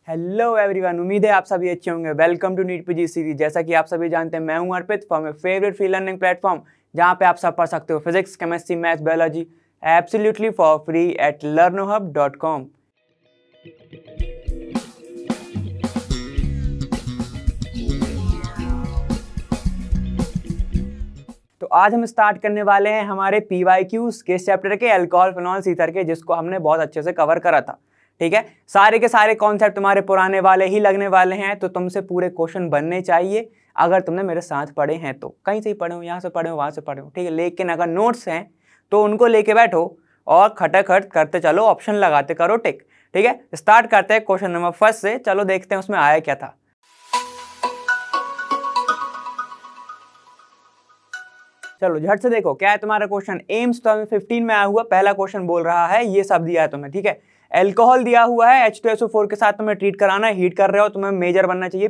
Hello everyone, उम्मीद है आप सभी अच्छे होंगे। Welcome to NEET PG series. जैसा कि आप सभी जानते हैं, मैं हूं Arpit from your favourite free learning platform, जहां पे आप सब पढ़ सकते हो physics, chemistry, maths, biology absolutely for free at learnohub.com। तो आज हम स्टार्ट करने वाले हैं हमारे PYQs के चैप्टर के अल्कोहल फिनॉल्स ईथर के, जिसको हमने बहुत अच्छे से कवर करा था। ठीक है, सारे के सारे कॉन्सेप्ट तुम्हारे पुराने वाले ही लगने वाले हैं, तो तुमसे पूरे क्वेश्चन बनने चाहिए अगर तुमने मेरे साथ पढ़े हैं तो। कहीं से ही पढ़े हो, यहाँ से पढ़े हो, वहाँ से पढ़े हो, ठीक है। लेकिन अगर नोट्स हैं तो उनको लेके बैठो और खटाखट करते चलो, ऑप्शन लगाते करो टिक। ठीक है, स्टार्ट करते हैं क्वेश्चन नंबर फर्स्ट से। चलो देखते हैं उसमें आया क्या था। चलो झट से देखो क्या है तुम्हारा क्वेश्चन। एम्स 2015 में आया हुआ पहला क्वेश्चन बोल रहा है, ये सब दिया है तुम्हें। ठीक है, एल्कोहल दिया हुआ है, H2SO4 के साथ तुम्हें ट्रीट कराना है, हीट कर रहे हो, तुम्हें मेजर बनना चाहिए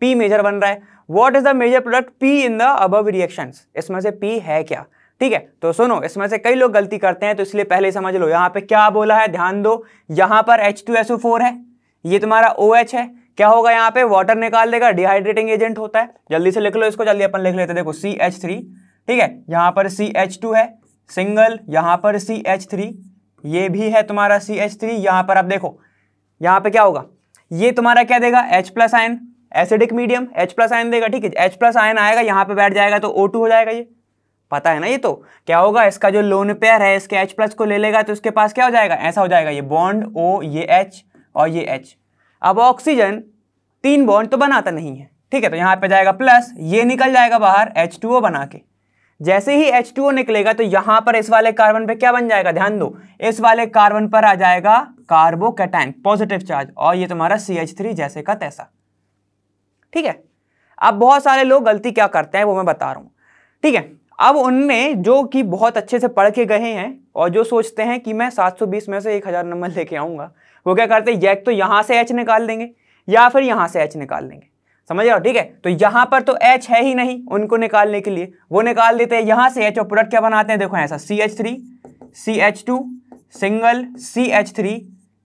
P मेजर बन रहा है। What is the major product P in the above reactions? इसमें से P है क्या? ठीक है, तो सुनो, इसमें से कई लोग गलती करते हैं, तो इसलिए पहले समझ लो यहाँ पे क्या बोला है। ध्यान दो, यहाँ पर H2SO4 है, ये तुम्हारा OH है। क्या होगा यहाँ पे? वाटर निकाल देगा, डिहाइड्रेटिंग एजेंट होता है। जल्दी से लिख लो इसको, जल्दी अपन लिख लेते हैं। देखो CH3, ठीक है, यहाँ पर CH2 है सिंगल, यहाँ पर CH3, ये भी है तुम्हारा CH3। यहाँ पर आप देखो, यहाँ पे क्या होगा, ये तुम्हारा क्या देगा? H+ ion, acidic medium H+ ion देगा। ठीक है, H+ आयन आएगा, यहाँ पे बैठ जाएगा तो O2 हो जाएगा। ये पता है ना। ये तो क्या होगा, इसका जो लोन पेयर है इसके H+ को ले लेगा तो इसके पास क्या हो जाएगा? ऐसा हो जाएगा, ये बॉन्ड O, ये H और ये H। अब ऑक्सीजन 3 बॉन्ड तो बनाता नहीं है, ठीक है, तो यहाँ पे जाएगा प्लस, ये निकल जाएगा बाहर H2O बना के। जैसे ही H2O निकलेगा तो यहां पर इस वाले कार्बन पे क्या बन जाएगा? ध्यान दो, इस वाले कार्बन पर आ जाएगा कार्बोकैटायन, पॉजिटिव चार्ज, और ये तुम्हारा CH3 जैसे का तैसा। ठीक है, अब बहुत सारे लोग गलती क्या करते हैं वो मैं बता रहा हूं। ठीक है, अब उनमें जो कि बहुत अच्छे से पढ़ के गए हैं और जो सोचते हैं कि मैं 720 में से 1000 नंबर लेके आऊंगा, वो क्या करते हैं, एक तो यहां से H निकाल देंगे या फिर यहां से H निकाल देंगे। समझ रहे हो? ठीक है, तो यहां पर तो H है ही नहीं उनको निकालने के लिए, वो निकाल देते हैं यहां से H और प्रोडक्ट क्या बनाते हैं? देखो ऐसा CH3 CH2 सिंगल CH3,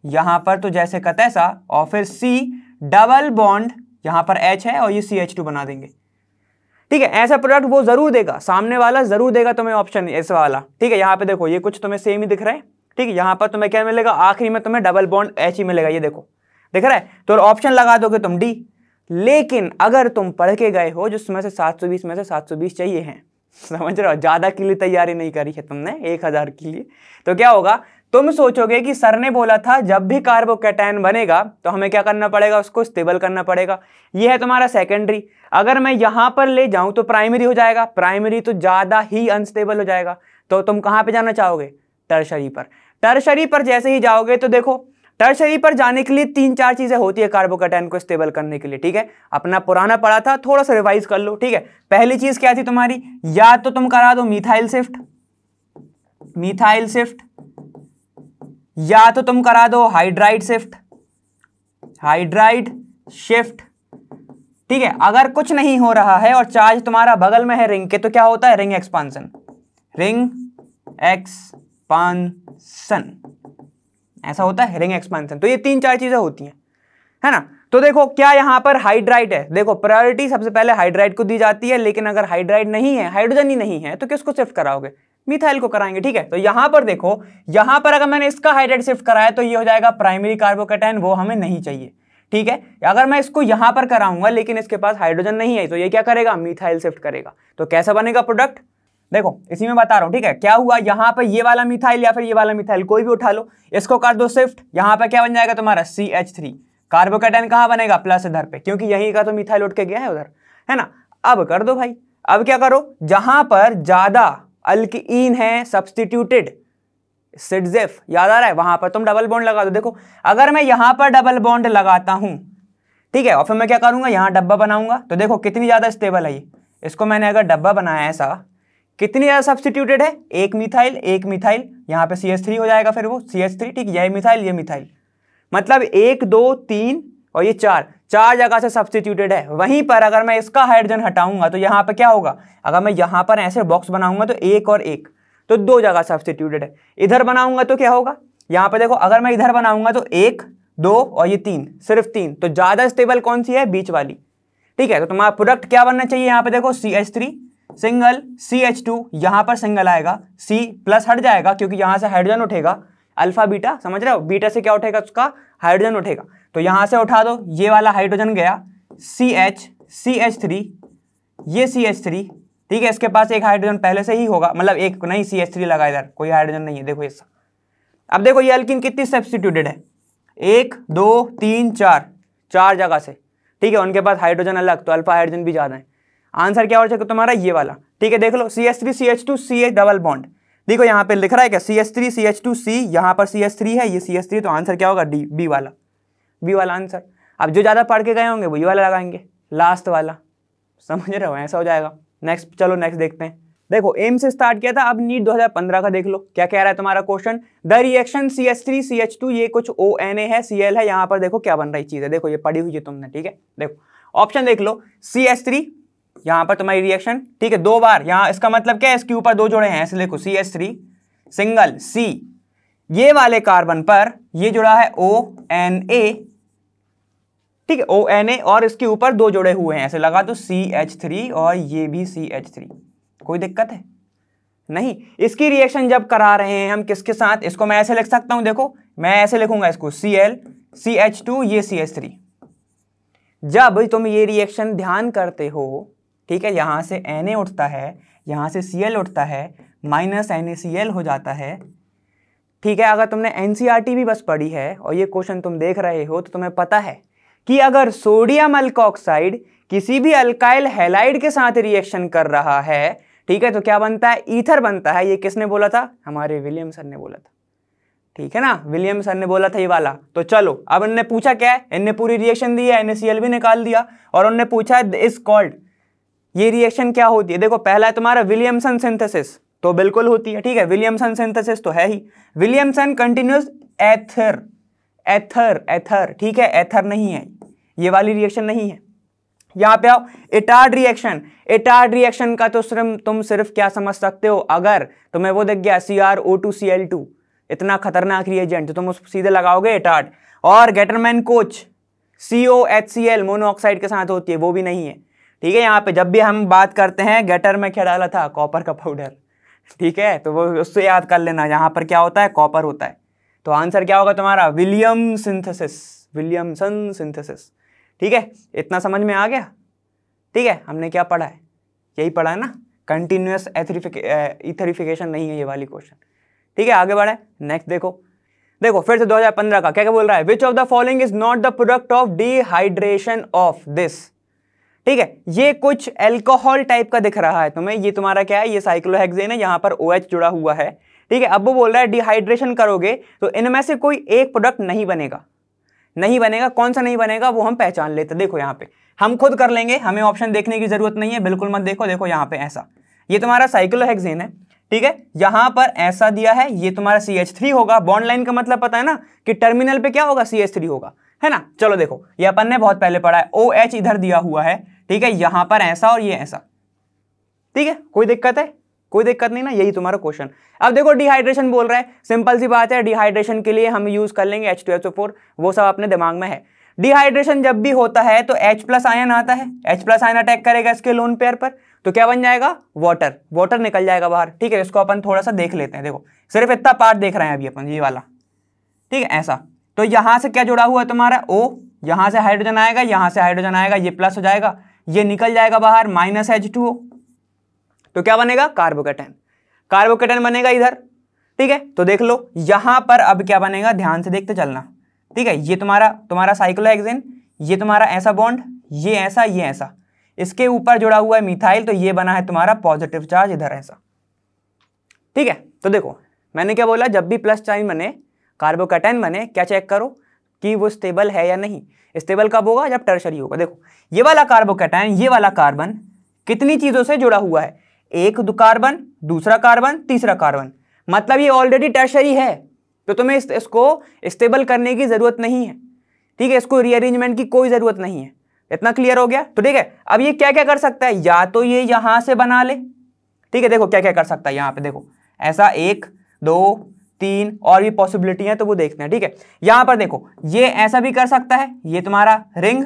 यहां पर तो जैसे का तैसा, और फिर C डबल बॉन्ड, यहां पर H है और ये CH2 बना देंगे। ठीक है, ऐसा प्रोडक्ट वो जरूर देगा, सामने वाला जरूर देगा तुम्हें ऑप्शन ऐसा वाला। ठीक है, यहाँ पे देखो ये कुछ तुम्हें सेम ही दिख रहा है। ठीक है, यहाँ पर तुम्हें क्या मिलेगा? आखिरी में तुम्हें डबल बॉन्ड H ही मिलेगा, ये देखो दिख रहा है, तो ऑप्शन लगा दोगे तुम D। लेकिन अगर तुम पढ़ के गए हो, जिसमें से 720 में से 720 चाहिए हैं, समझ रहे हो, ज्यादा के लिए तैयारी नहीं करी है तुमने 1000 के लिए, तो क्या होगा, तुम सोचोगे कि सर ने बोला था जब भी कार्बोकैटायन बनेगा तो हमें क्या करना पड़ेगा? उसको स्टेबल करना पड़ेगा। ये है तुम्हारा सेकेंडरी। अगर मैं यहां पर ले जाऊं तो प्राइमरी हो जाएगा, प्राइमरी तो ज्यादा ही अनस्टेबल हो जाएगा। तो तुम कहां पे जाना चाहोगे? टर्शरी पर। टर्शरी पर जैसे ही जाओगे तो देखो, टर्शरी पर जाने के लिए 3-4 चीजें होती है कार्बोकैटायन को स्टेबल करने के लिए। ठीक है, अपना पुराना पढ़ा था, थोड़ा सा रिवाइज कर लो। ठीक है, पहली चीज क्या थी तुम्हारी? या तो तुम करा दो मिथाइल शिफ्ट, या तो तुम करा दो हाइड्राइड शिफ्ट। ठीक है, अगर कुछ नहीं हो रहा है और चार्ज तुम्हारा बगल में है रिंग के, तो क्या होता है? Ring expansion. ऐसा होता है रिंग एक्सपांसन। तो ये 3-4 चीजें होती हैं, है ना। तो देखो क्या यहां पर हाइड्राइड है, देखो प्रायोरिटी सबसे पहले हाइड्राइड को दी जाती है, लेकिन अगर हाइड्राइड नहीं है, हाइड्रोजन ही नहीं है, तो किसको शिफ्ट कराओगे? मिथाइल को कराएंगे। ठीक है, तो यहां पर देखो, यहां पर अगर मैंने इसका हाइड्राइड शिफ्ट कराया तो ये हो जाएगा प्राइमरी कार्बोकैटायन, वो हमें नहीं चाहिए। ठीक है, अगर मैं इसको यहां पर कराऊंगा लेकिन इसके पास हाइड्रोजन नहीं है, तो ये क्या करेगा? मिथाइल शिफ्ट करेगा। तो कैसा बनेगा प्रोडक्ट? देखो इसी में बता रहा हूं। ठीक है, क्या हुआ, यहां पर ये वाला मिथाइल या फिर ये वाला मिथाइल, कोई भी उठा लो, इसको कर दो शिफ्ट, यहां पर क्या बन जाएगा तुम्हारा? CH3। कार्बोकैटायन कहां बनेगा? प्लस इधर पे, क्योंकि यहीं का तो मिथाइल उठ के गया है उधर, है ना। अब कर दो भाई, अब क्या करो, जहां पर ज्यादा अल्कीन है सब्स्टिट्यूटेड, सिडजेफ याद आ रहा है, वहां पर तुम डबल बॉन्ड लगा दो। देखो अगर मैं यहां पर डबल बॉन्ड लगाता हूं, ठीक है, और फिर मैं क्या करूंगा, यहां डब्बा बनाऊंगा, तो देखो कितनी ज्यादा स्टेबल है ये। इसको मैंने अगर डब्बा बनाया ऐसा, कितनी ज्यादा सब्स्टिट्यूटेड है? एक मिथाइल, यहाँ पे CH3 हो जाएगा, फिर वो CH3, ठीक, ये मिथाइल, मतलब 1 2 3 और ये 4 जगह से सब्स्टिट्यूटेड है। वहीं पर अगर मैं इसका हाइड्रोजन हटाऊंगा तो यहाँ पे क्या होगा, अगर मैं यहाँ पर ऐसे बॉक्स बनाऊंगा तो 1 और 1, तो 2 जगह सब्स्टिट्यूटेड है। इधर बनाऊंगा तो क्या होगा, यहाँ पे देखो, अगर मैं इधर बनाऊंगा तो 1 2 और ये 3, सिर्फ 3, तो ज्यादा स्टेबल कौन सी है? बीच वाली। ठीक है, तो तुम्हारा प्रोडक्ट क्या बनना चाहिए? यहाँ पे देखो CH3 सिंगल, CH2 यहां पर सिंगल आएगा, C प्लस हट जाएगा क्योंकि यहां से हाइड्रोजन उठेगा, अल्फा बीटा, समझ रहे हो? बीटा से क्या उठेगा? उसका हाइड्रोजन उठेगा, तो यहां से उठा दो, ये वाला हाइड्रोजन गया, CH, CH3, ये CH3, ठीक है, इसके पास एक हाइड्रोजन पहले से ही होगा, मतलब एक नहीं, CH3 लगा इधर, कोई हाइड्रोजन नहीं है, देखो ऐसा। अब देखो ये अल्कीन कितनी सब्स्टिट्यूटेड है? 1 2 3 4, 4 जगह से, ठीक है, उनके पास हाइड्रोजन अलग, तो अल्फा हाइड्रोजन भी ज्यादा है। आंसर क्या हो जाएगा तुम्हारा? ये वाला। ठीक है, देख लो, CH3 CH2 CH double bond, देखो यहाँ पे लिख रहा है क्या? CH3 CH2 C, यहाँ पर CH3 है, ये CH3, तो आंसर क्या होगा? डी, बी वाला, बी वाला आंसर। अब जो ज्यादा पढ़ के गए होंगे वो ये वाला लगाएंगे, लास्ट वाला, समझ रहे हो? ऐसा हो जाएगा। नेक्स्ट, चलो नेक्स्ट देखते हैं। देखो एम से स्टार्ट किया था, अब नीट 2015 का देख लो क्या कह रहा है तुम्हारा question. The reaction CH3 CH2, ये कुछ ONA है, Cl है, यहाँ पर देखो क्या बन रही चीज है, देखो ये पढ़ी हुई है तुमने, ठीक है। देखो ऑप्शन देख लो, CH3 यहाँ पर तुम्हारी रिएक्शन, ठीक है, 2 बार यहाँ, इसका मतलब क्या है? इसके ऊपर 2 जोड़े हैं, ऐसे देखो CH3 सिंगल C, ये वाले कार्बन पर ये जुड़ा है ONA, ठीक है, ONA, और इसके ऊपर 2 जोड़े हुए हैं, ऐसे लगा तो CH3 और ये भी CH3, कोई दिक्कत है? नहीं। इसकी रिएक्शन जब करा रहे हैं हम किसके साथ? इसको मैं ऐसे लिख सकता हूं, देखो मैं ऐसे लिखूंगा इसको, Cl CH2 ये CH3। जब तुम ये रिएक्शन ध्यान करते हो, ठीक है, यहां से Na उठता है, यहां से Cl उठता है, माइनस NaCl हो जाता है, ठीक है। अगर तुमने NCERT भी बस पढ़ी है और ये क्वेश्चन तुम देख रहे हो तो तुम्हें पता है कि अगर सोडियम अल्कोक्साइड किसी भी अल्काइल हैलाइड के साथ रिएक्शन कर रहा है, ठीक है, तो क्या बनता है? ईथर बनता है। ये किसने बोला था? हमारे विलियमसन ने बोला था, ठीक है ना, विलियमसन ने बोला था ये वाला। तो चलो अब इनने पूछा क्या है? इनने पूरी रिएक्शन दी है, NaCl भी निकाल दिया, और उन्होंने पूछा इज कॉल्ड, ये रिएक्शन क्या होती है? देखो पहला है तुम्हारा विलियमसन सिंथेसिस, तो बिल्कुल होती है, ठीक है, विलियमसन सिंथेसिस तो है ही। विलियमसन कंटिन्यूअस एथर, एथर, एथर, ठीक है, एथर नहीं है, ये वाली रिएक्शन नहीं है। यहां पे आओ, इटार्ड रिएक्शन, इटार्ड रिएक्शन का तो तुम सिर्फ क्या समझ सकते हो? अगर तुम्हें वो दिख गया CrO2Cl2, इतना खतरनाक रिएजेंट, तो तुम उस सीधे लगाओगे इटार्ड। और गेटरमैन कोच COHCl मोनोऑक्साइड के साथ होती है, वो भी नहीं है, ठीक है। यहाँ पे जब भी हम बात करते हैं गेटर में क्या डाला था? कॉपर का पाउडर, ठीक है, तो वो उससे याद कर लेना, यहाँ पर क्या होता है? कॉपर होता है। तो आंसर क्या होगा तुम्हारा? विलियम सिंथेसिस, विलियमसन सिंथेसिस, ठीक है। इतना समझ में आ गया? ठीक है, हमने क्या पढ़ा है? यही पढ़ा है ना, कंटिन्यूअस इथरिफिकेशन नहीं है ये वाली क्वेश्चन, ठीक है। आगे बढ़े, नेक्स्ट देखो, देखो फिर से 2015 का क्या क्या बोल रहा है? Which of the following is not the product of dehydration of this, ठीक है। ये कुछ एल्कोहल टाइप का दिख रहा है तुम्हें, ये तुम्हारा क्या है? ये साइक्लोहेक्सेन है, यहाँ पर OH जुड़ा हुआ है, ठीक है। अब वो बोल रहा है डिहाइड्रेशन करोगे तो इनमें से कोई एक प्रोडक्ट नहीं बनेगा, नहीं बनेगा। कौन सा नहीं बनेगा वो हम पहचान लेते। देखो यहाँ पे हम खुद कर लेंगे, हमें ऑप्शन देखने की जरूरत नहीं है, बिल्कुल मत देखो। देखो यहाँ पे ऐसा, ये तुम्हारा साइक्लोहेक्सेन है, ठीक है, यहां पर ऐसा दिया है, ये तुम्हारा CH3 होगा। बॉन्ड लाइन का मतलब पता है ना कि टर्मिनल पे क्या होगा? CH3 होगा, है ना। चलो देखो, ये अपन ने बहुत पहले पढ़ा है, OH इधर दिया हुआ है, ठीक है, यहां पर ऐसा और ये ऐसा, ठीक है। कोई दिक्कत है? कोई दिक्कत नहीं ना, यही तुम्हारा क्वेश्चन। अब देखो डिहाइड्रेशन बोल रहा है, सिंपल सी बात है, डिहाइड्रेशन के लिए हम यूज कर लेंगे H2SO4, वो सब अपने दिमाग में है। डिहाइड्रेशन जब भी होता है तो H+ आयन आता है, H+ आयन अटैक करेगा इसके लोन पेयर पर, तो क्या बन जाएगा? वाटर, वाटर निकल जाएगा बाहर, ठीक है। इसको अपन थोड़ा सा देख लेते हैं। देखो सिर्फ इतना पार्ट देख रहे हैं अभी अपन, ये वाला, ठीक है, ऐसा। तो यहां से क्या जुड़ा हुआ है तुम्हारा? O, यहां से हाइड्रोजन आएगा, यहां से हाइड्रोजन आएगा, ये प्लस हो जाएगा, ये निकल जाएगा बाहर, -H2O, तो क्या बनेगा? कार्बोकेटायन, कार्बोकेटायन बनेगा इधर, ठीक है। तो देख लो यहां पर अब क्या बनेगा, ध्यान से देखते चलना, ठीक है। ये तुम्हारा साइक्लोहेक्सेन, ये तुम्हारा ऐसा बॉन्ड, ये ऐसा, ये ऐसा, इसके ऊपर जुड़ा हुआ है मिथाइल, तो ये बना है तुम्हारा पॉजिटिव चार्ज इधर ऐसा, ठीक है। तो देखो मैंने क्या बोला, जब भी प्लस साइन बने, कार्बोकेटायन बने, क्या चेक करो कि वो स्टेबल है या नहीं। स्टेबल कब होगा? जब टर्शरी होगा। देखो ये वाला कार्बोकेटायन, ये वाला कार्बन कितनी चीजों से जुड़ा हुआ है? एक कार्बन, दूसरा कार्बन, तीसरा कार्बन, मतलब ये ऑलरेडी टर्शरी है, तो तुम्हें इसको स्टेबल करने की जरूरत नहीं है, ठीक है। इसको रीअरेंजमेंट की कोई जरूरत नहीं है। इतना क्लियर हो गया? तो ठीक है, अब ये क्या क्या कर सकता है? या तो ये यहां से बना ले, ठीक है, देखो क्या क्या कर सकता है यहाँ पे, देखो ऐसा 1 2 3 और भी पॉसिबिलिटी है तो वो देखते हैं, ठीक है। यहां पर देखो ये ऐसा भी कर सकता है, ये तुम्हारा रिंग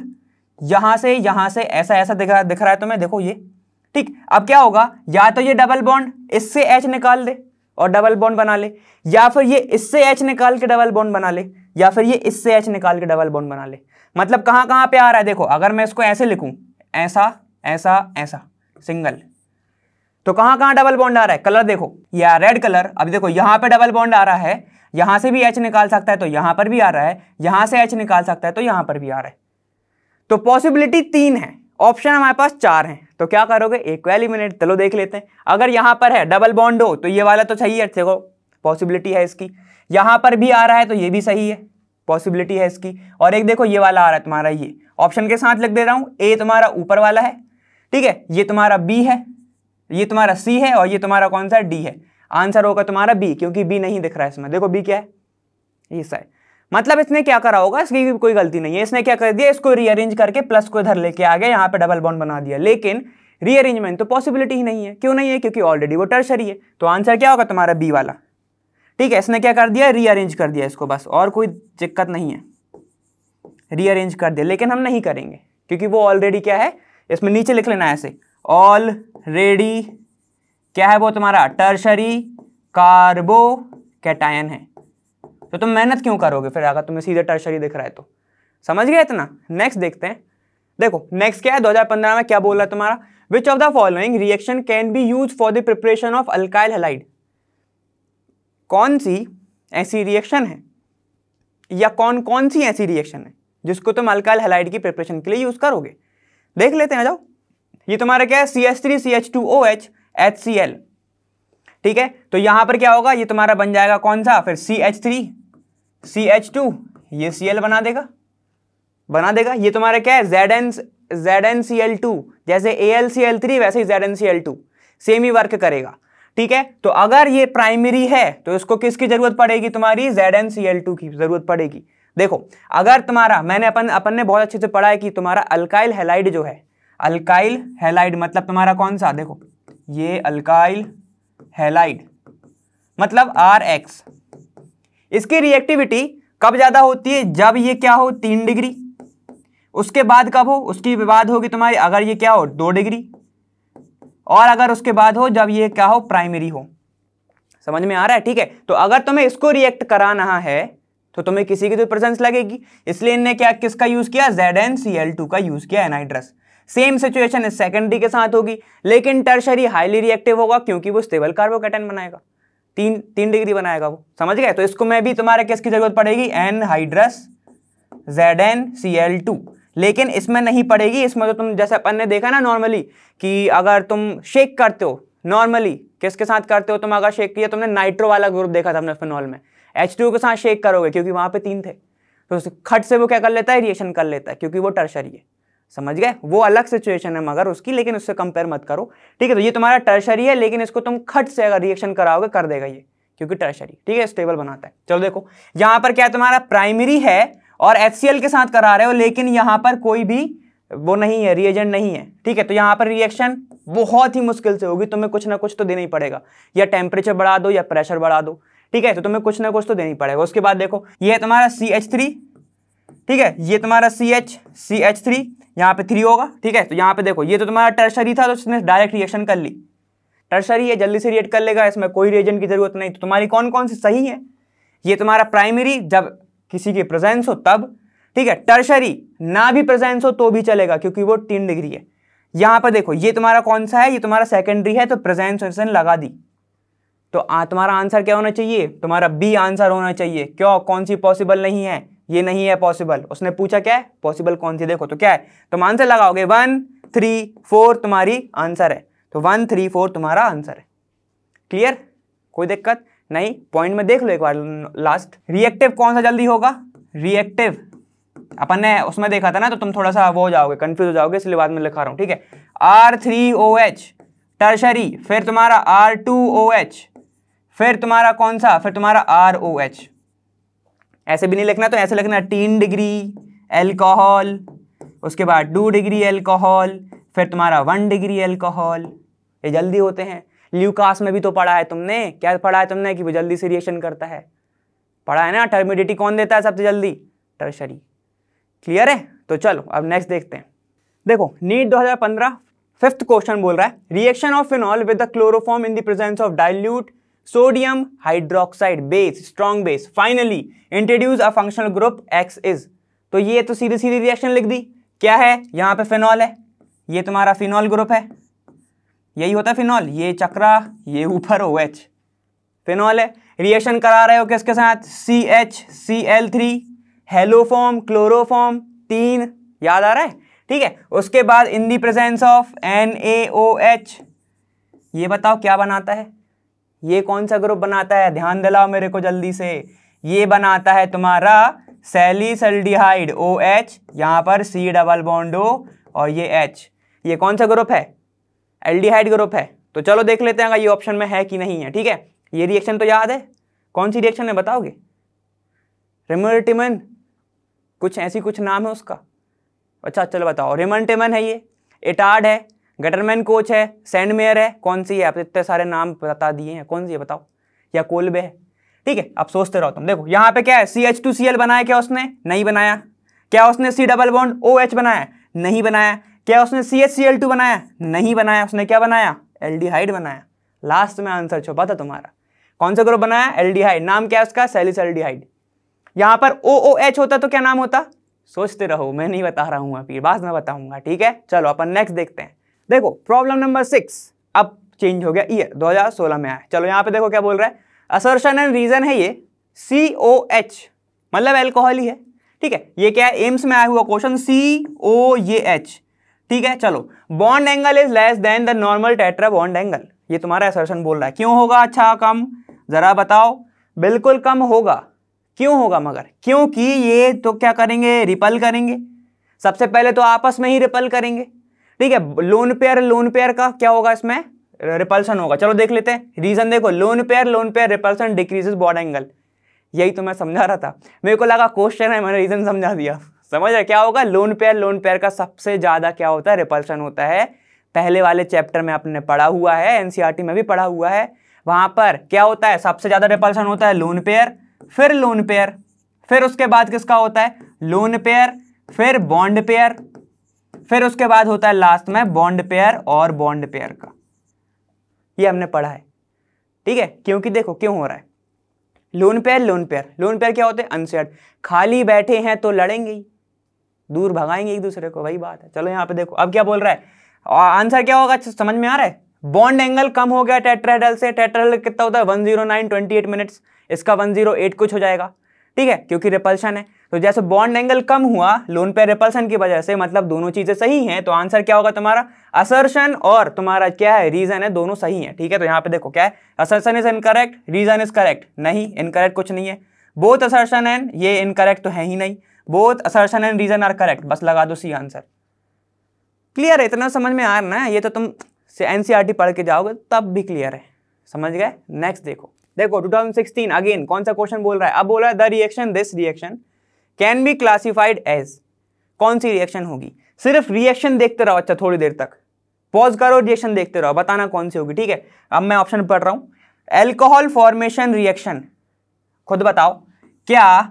यहां से ऐसा ऐसा दिख रहा है तुम्हें, देखो ये, ठीक। अब क्या होगा, या तो ये डबल बॉन्ड इससे H निकाल दे और डबल बॉन्ड बना ले, या फिर ये इससे H निकाल के डबल बॉन्ड बना ले, या फिर ये इससे H निकाल के डबल बॉन्ड बना ले। मतलब कहां कहां पे आ रहा है देखो, अगर मैं इसको ऐसे लिखूं, ऐसा ऐसा ऐसा सिंगल, तो कहां कहां डबल बॉन्ड आ रहा है, कलर देखो, या रेड कलर। अब देखो यहां पे डबल बॉन्ड आ रहा है, यहां से भी H निकाल सकता है तो यहां पर भी आ रहा है, यहां से H निकाल सकता है तो यहां पर भी आ रहा है। तो पॉसिबिलिटी 3 है, ऑप्शन हमारे पास 4 हैं। तो क्या करोगे, एक को एलिमिनेट, चलो देख लेते हैं। अगर यहां पर है डबल बॉन्ड हो तो ये वाला तो सही है, देखो पॉसिबिलिटी है इसकी। यहां पर भी आ रहा है तो ये भी सही है, पॉसिबिलिटी है इसकी। और एक देखो ये वाला आ रहा है तुम्हारा, ये ऑप्शन के साथ लिख दे रहा हूं, ए तुम्हारा ऊपर वाला है, ठीक है, ये तुम्हारा बी है, ये तुम्हारा सी है, और ये तुम्हारा कौन सा डी है। आंसर होगा तुम्हारा बी, क्योंकि बी नहीं दिख रहा है इसमें, देखो बी क्या है, ये सा है। मतलब इसने क्या करा होगा, इसकी कोई गलती नहीं है, इसने क्या कर दिया, इसको रीअरेंज करके प्लस को इधर लेके आ गया, यहाँ पे डबल बॉन्ड बना दिया। लेकिन रीअरेंजमेंट तो पॉसिबिलिटी ही नहीं है, क्यों नहीं है, क्योंकि ऑलरेडी वो टर्शरी है। तो आंसर क्या होगा तुम्हारा बी वाला, ठीक है। इसने क्या कर दिया, रीअरेंज कर दिया इसको, बस, और कोई दिक्कत नहीं है, रीअरेंज कर दिया। लेकिन हम नहीं करेंगे क्योंकि वो ऑलरेडी क्या है, इसमें नीचे लिख लेना है ऐसे, ऑलरेडी क्या है वो तुम्हारा टर्शरी कार्बोकैटायन है। तो तुम मेहनत क्यों करोगे फिर, अगर तुम्हें सीधे टर्शरी दिख रहा है तो। समझ गए इतना। नेक्स्ट देखते हैं, देखो नेक्स्ट क्या है, 2015 में क्या बोल रहा है तुम्हारा, which of the following reaction can B use for the preparation of alkyl halide. कौन सी ऐसी रिएक्शन है, या कौन कौन सी ऐसी रिएक्शन है जिसको तुम अल्काइल हैलाइड की प्रिपरेशन के लिए यूज करोगे। देख लेते हैं, आ जाओ। ये तुम्हारा क्या है, CH3CH2OH HCl, ठीक है। तो यहां पर क्या होगा, ये तुम्हारा बन जाएगा कौन सा, फिर CH3CH2, ये Cl बना देगा। ये तुम्हारा क्या है, ZnCl2, जैसे AlCl3 वैसे ही ZnCl2, सेम ही वर्क करेगा, ठीक है। तो अगर ये प्राइमरी है तो इसको किसकी जरूरत पड़ेगी, तुम्हारी ZnCl2 की जरूरत पड़ेगी। देखो अगर तुम्हारा, मैंने अपन ने बहुत अच्छे से पढ़ा है कि तुम्हारा अल्काइल हैलाइड जो है, अल्काइल हैलाइड मतलब तुम्हारा कौन सा, देखो ये अल्काइल हैलाइड मतलब RX, इसकी रिएक्टिविटी कब ज्यादा होती है, जब ये क्या हो 3 डिग्री, उसके बाद कब हो, उसके बाद होगी तुम्हारी, अगर ये क्या हो 2 डिग्री, और अगर उसके बाद हो जब ये क्या हो प्राइमरी हो। समझ में आ रहा है, ठीक है। तो अगर तुम्हें इसको रिएक्ट कराना है तो तुम्हें किसी की तो प्रेजेंस लगेगी, इसलिए इनने क्या किसका यूज किया, ZnCl2 का यूज किया, एनाइड्रस। सेम सिचुएशन इस सेकेंडरी के साथ होगी, लेकिन टर्शरी हाईली रिएक्टिव होगा क्योंकि वो स्टेबल कार्बोकैटायन बनाएगा, 3 डिग्री बनाएगा वो। समझ गए। तो इसको में भी तुम्हारे किसकी जरूरत पड़ेगी, एनहाइड्रस ZnCl2, लेकिन इसमें नहीं पड़ेगी। इसमें तो तुम जैसे अपन ने देखा ना नॉर्मली, कि अगर तुम शेक करते हो नॉर्मली किसके साथ करते हो, तुम अगर शेक किया, तुमने नाइट्रो वाला ग्रुप देखा था अपने फिनॉल में, H2O के साथ शेक करोगे क्योंकि वहां पे 3 थे, तो खट से वो क्या कर लेता है, रिएक्शन कर लेता है, क्योंकि वो टर्शरी है। समझ गए, वो अलग सिचुएशन है मगर उसकी, लेकिन उससे कंपेयर मत करो, ठीक है। तो ये तुम्हारा टर्शरी है, लेकिन इसको तुम खट से अगर रिएक्शन कराओगे कर देगा ये, क्योंकि टर्शरी, ठीक है, स्टेबल बनाता है। चलो देखो यहां पर क्या तुम्हारा प्राइमरी है और HCl के साथ करा रहे हो, लेकिन यहां पर कोई भी वो नहीं है, रिएजेंट नहीं है, ठीक है। तो यहां पर रिएक्शन बहुत ही मुश्किल से होगी, तुम्हें कुछ ना कुछ तो देना ही पड़ेगा, या टेम्परेचर बढ़ा दो या प्रेशर बढ़ा दो, ठीक है। तो तुम्हें कुछ ना कुछ तो देना ही पड़ेगा। उसके बाद देखो ये है तुम्हारा CH3, ठीक है, ये तुम्हारा CH3 यहाँ पे 3 होगा, ठीक है। तो यहाँ पे देखो ये तो तुम्हारा टर्शरी था, तो इसने डायरेक्ट रिएक्शन कर ली, टर्शरी है, जल्दी से रिएक्ट कर लेगा, इसमें कोई रिएजेंट की जरूरत नहीं। तो तुम्हारी कौन कौन सी सही है, ये तुम्हारा प्राइमरी जब किसी की प्रेजेंस हो तब, ठीक है। टर्शरी ना भी प्रेजेंस हो तो भी चलेगा क्योंकि वो 3 डिग्री है। यहां पर देखो ये तुम्हारा कौन सा है, ये तुम्हारा सेकेंडरी है, तो प्रेजेंस लगा दी। तो तुम्हारा आंसर क्या होना चाहिए, तुम्हारा बी आंसर होना चाहिए। क्यों, कौन सी पॉसिबल नहीं है, ये नहीं है पॉसिबल। उसने पूछा क्या है पॉसिबल कौन सी, देखो तो क्या है, तुम आंसर लगाओगे 1 3 4 तुम्हारी आंसर है, तो 1 3 4 तुम्हारा आंसर है। क्लियर, कोई दिक्कत नहीं। पॉइंट में देख लो एक बार लास्ट, रिएक्टिव कौन सा जल्दी होगा, रिएक्टिव अपन ने उसमें देखा था ना, तो तुम थोड़ा सा वो हो जाओगे, कंफ्यूज हो जाओगे, इसलिए बाद में लिखा रहा हूं, ठीक है। R3OH टर्शरी, फिर तुम्हारा R2OH, फिर तुम्हारा कौन सा, फिर तुम्हारा ROH। ऐसे भी नहीं लिखना, तो ऐसे लिखना 3 डिग्री एल्कोहल, उसके बाद 2 डिग्री एल्कोहल, फिर तुम्हारा 1 डिग्री एल्कोहल, ये जल्दी होते हैं। ल्यूकास में भी तो पढ़ा है तुमने, क्या पढ़ा है तुमने कि वो जल्दी से रिएक्शन करता है, पढ़ा है ना। टर्मिडिटी कौन देता है सबसे जल्दी, टर्शरी। क्लियर है। तो चलो अब नेक्स्ट देखते हैं। देखो नीट 2015 फिफ्थ क्वेश्चन बोल रहा है reaction of phenol with the chloroform in the presence of dilute sodium hydroxide base strong base finally introduce a functional group x is. तो ये तो सीधी सीधी रिएक्शन लिख दी। क्या है, यहाँ पे फिनॉल है, ये तुम्हारा फिनॉल ग्रुप है, यही होता है फिनॉल, ये चक्रा, ये ऊपर OH फिनॉल है। रिएक्शन करा रहे हो किसके साथ, CHCl3 हेलोफॉर्म क्लोरोफॉर्म 3, याद आ रहा है, ठीक है। उसके बाद इन दी प्रेजेंस ऑफ NaOH, ये बताओ क्या बनाता है, ये कौन सा ग्रुप बनाता है, ध्यान दिलाओ मेरे को जल्दी से। ये बनाता है तुम्हारा सैलिसल्डिहाइड OH, यहाँ पर C डबल बॉन्ड O और ये H, ये कौन सा ग्रुप है, एल्डिहाइड ग्रुप है। तो चलो देख लेते हैं अगर ये ऑप्शन में है कि नहीं है, ठीक है। ये रिएक्शन तो याद है, कौन सी रिएक्शन है बताओगे, रिमर्टिमन, कुछ ऐसी कुछ नाम है उसका, अच्छा चलो बताओ। रिमर्टिमन है ये, इटार्ड है, गटरमैन कोच है, सैंडमेयर है, कौन सी है, आप इतने सारे नाम बता दिए हैं, कौन सी है बताओ, या कोलबे है, ठीक है। अब सोचते रहो तुम। देखो यहाँ पे क्या है, CH2Cl बनाया क्या उसने, नहीं बनाया। क्या उसने C डबल बॉन्ड OH बनाया, नहीं बनाया। क्या उसने CHCl2 बनाया, नहीं बनाया। उसने क्या बनाया, एल्डिहाइड बनाया। लास्ट में आंसर छुपा था तुम्हारा, कौन सा ग्रुप बनाया, एल्डिहाइड। नाम क्या है उसका, सैलिसल्डिहाइड। यहाँ पर OOH होता तो क्या नाम होता, सोचते रहो, मैं नहीं बता रहा हूँ अभी, बाद में बताऊंगा, ठीक है। चलो अपन नेक्स्ट देखते हैं। देखो प्रॉब्लम नंबर 6, अब चेंज हो गया, ईयर 2016 में आया। चलो यहाँ पे देखो क्या बोल रहा है, असर्शन एंड रीजन है ये COH, मतलब एल्कोहल ही है, ठीक है। ये क्या है, एम्स में आया हुआ क्वेश्चन, COH, ठीक है। चलो bond angle is less than the normal tetra bond angle, ये तुम्हारा असर्शन बोल रहा है। क्यों होगा, अच्छा कम, जरा बताओ। बिल्कुल कम होगा, क्यों होगा मगर, क्योंकि ये तो क्या करेंगे, रिपल करेंगे, सबसे पहले तो आपस में ही रिपल करेंगे, ठीक है। लोन पेयर का क्या होगा, इसमें रिपल्सन होगा। चलो देख लेते हैं रीजन। देखो lone pair repulsion decreases bond angle, यही तो मैं समझा रहा था, मेरे को लगा क्वेश्चन है, मैंने रीजन समझा दिया। समझ रहे क्या होगा, लोन पेयर का सबसे ज्यादा क्या होता है, रिपल्सन होता है। पहले वाले चैप्टर में आपने पढ़ा हुआ है, एनसीईआरटी में भी पढ़ा हुआ है, वहां पर क्या होता है, सबसे ज्यादा रिपल्सन होता है लोन पेयर, फिर लोन पेयर, फिर उसके बाद किसका होता है, लोन पेयर, फिर बॉन्ड पेयर, फिर उसके बाद होता है लास्ट में बॉन्ड पेयर और बॉन्ड पेयर का। ये हमने पढ़ा है, ठीक है। क्योंकि देखो क्यों हो रहा है, लोन पेयर क्या होते हैं, अनसेड, खाली बैठे हैं तो लड़ेंगे ही, दूर भगाएंगे एक दूसरे को, वही बात है। चलो यहाँ पे देखो अब क्या बोल रहा है, आंसर क्या होगा, समझ में आ रहा है। बॉन्ड एंगल कम हो गया टेट्राहेड्रल से, टेट्राहेड्रल कितना होता है 109.28 मिनट्स, इसका 108 कुछ हो जाएगा, ठीक है, क्योंकि रिपल्शन है। तो जैसे बॉन्ड एंगल कम हुआ लोन पेयर रिपल्शन की वजह से, मतलब दोनों चीजें सही हैं, तो आंसर क्या होगा तुम्हारा, असर्शन और तुम्हारा क्या है, रीजन है, दोनों सही है, ठीक है। तो यहाँ पे देखो क्या है, assertion is incorrect, reason is correct, नहीं इनकरेक्ट कुछ नहीं है। बोथ असर्शन एंड, ये इनकरेक्ट तो है ही नहीं, both assertion and reason are correct, बस लगा दो सी आंसर। क्लियर है, इतना समझ में आ रहा है, ये तो तुम एनसीईआरटी पढ़ के जाओगे तब भी क्लियर है, समझ गए। नेक्स्ट देखो 2016 अगेन कौन सा क्वेश्चन बोल रहा है, अब बोल रहा है the reaction, this reaction can be classified as, कौन सी रिएक्शन होगी। सिर्फ रिएक्शन देखते रहो, अच्छा थोड़ी देर तक पॉज करो, रिएक्शन देखते रहो, बताना कौन सी होगी, ठीक है। अब मैं ऑप्शन पढ़ रहा हूं, एल्कोहल फॉर्मेशन रिएक्शन, खुद बताओ क्या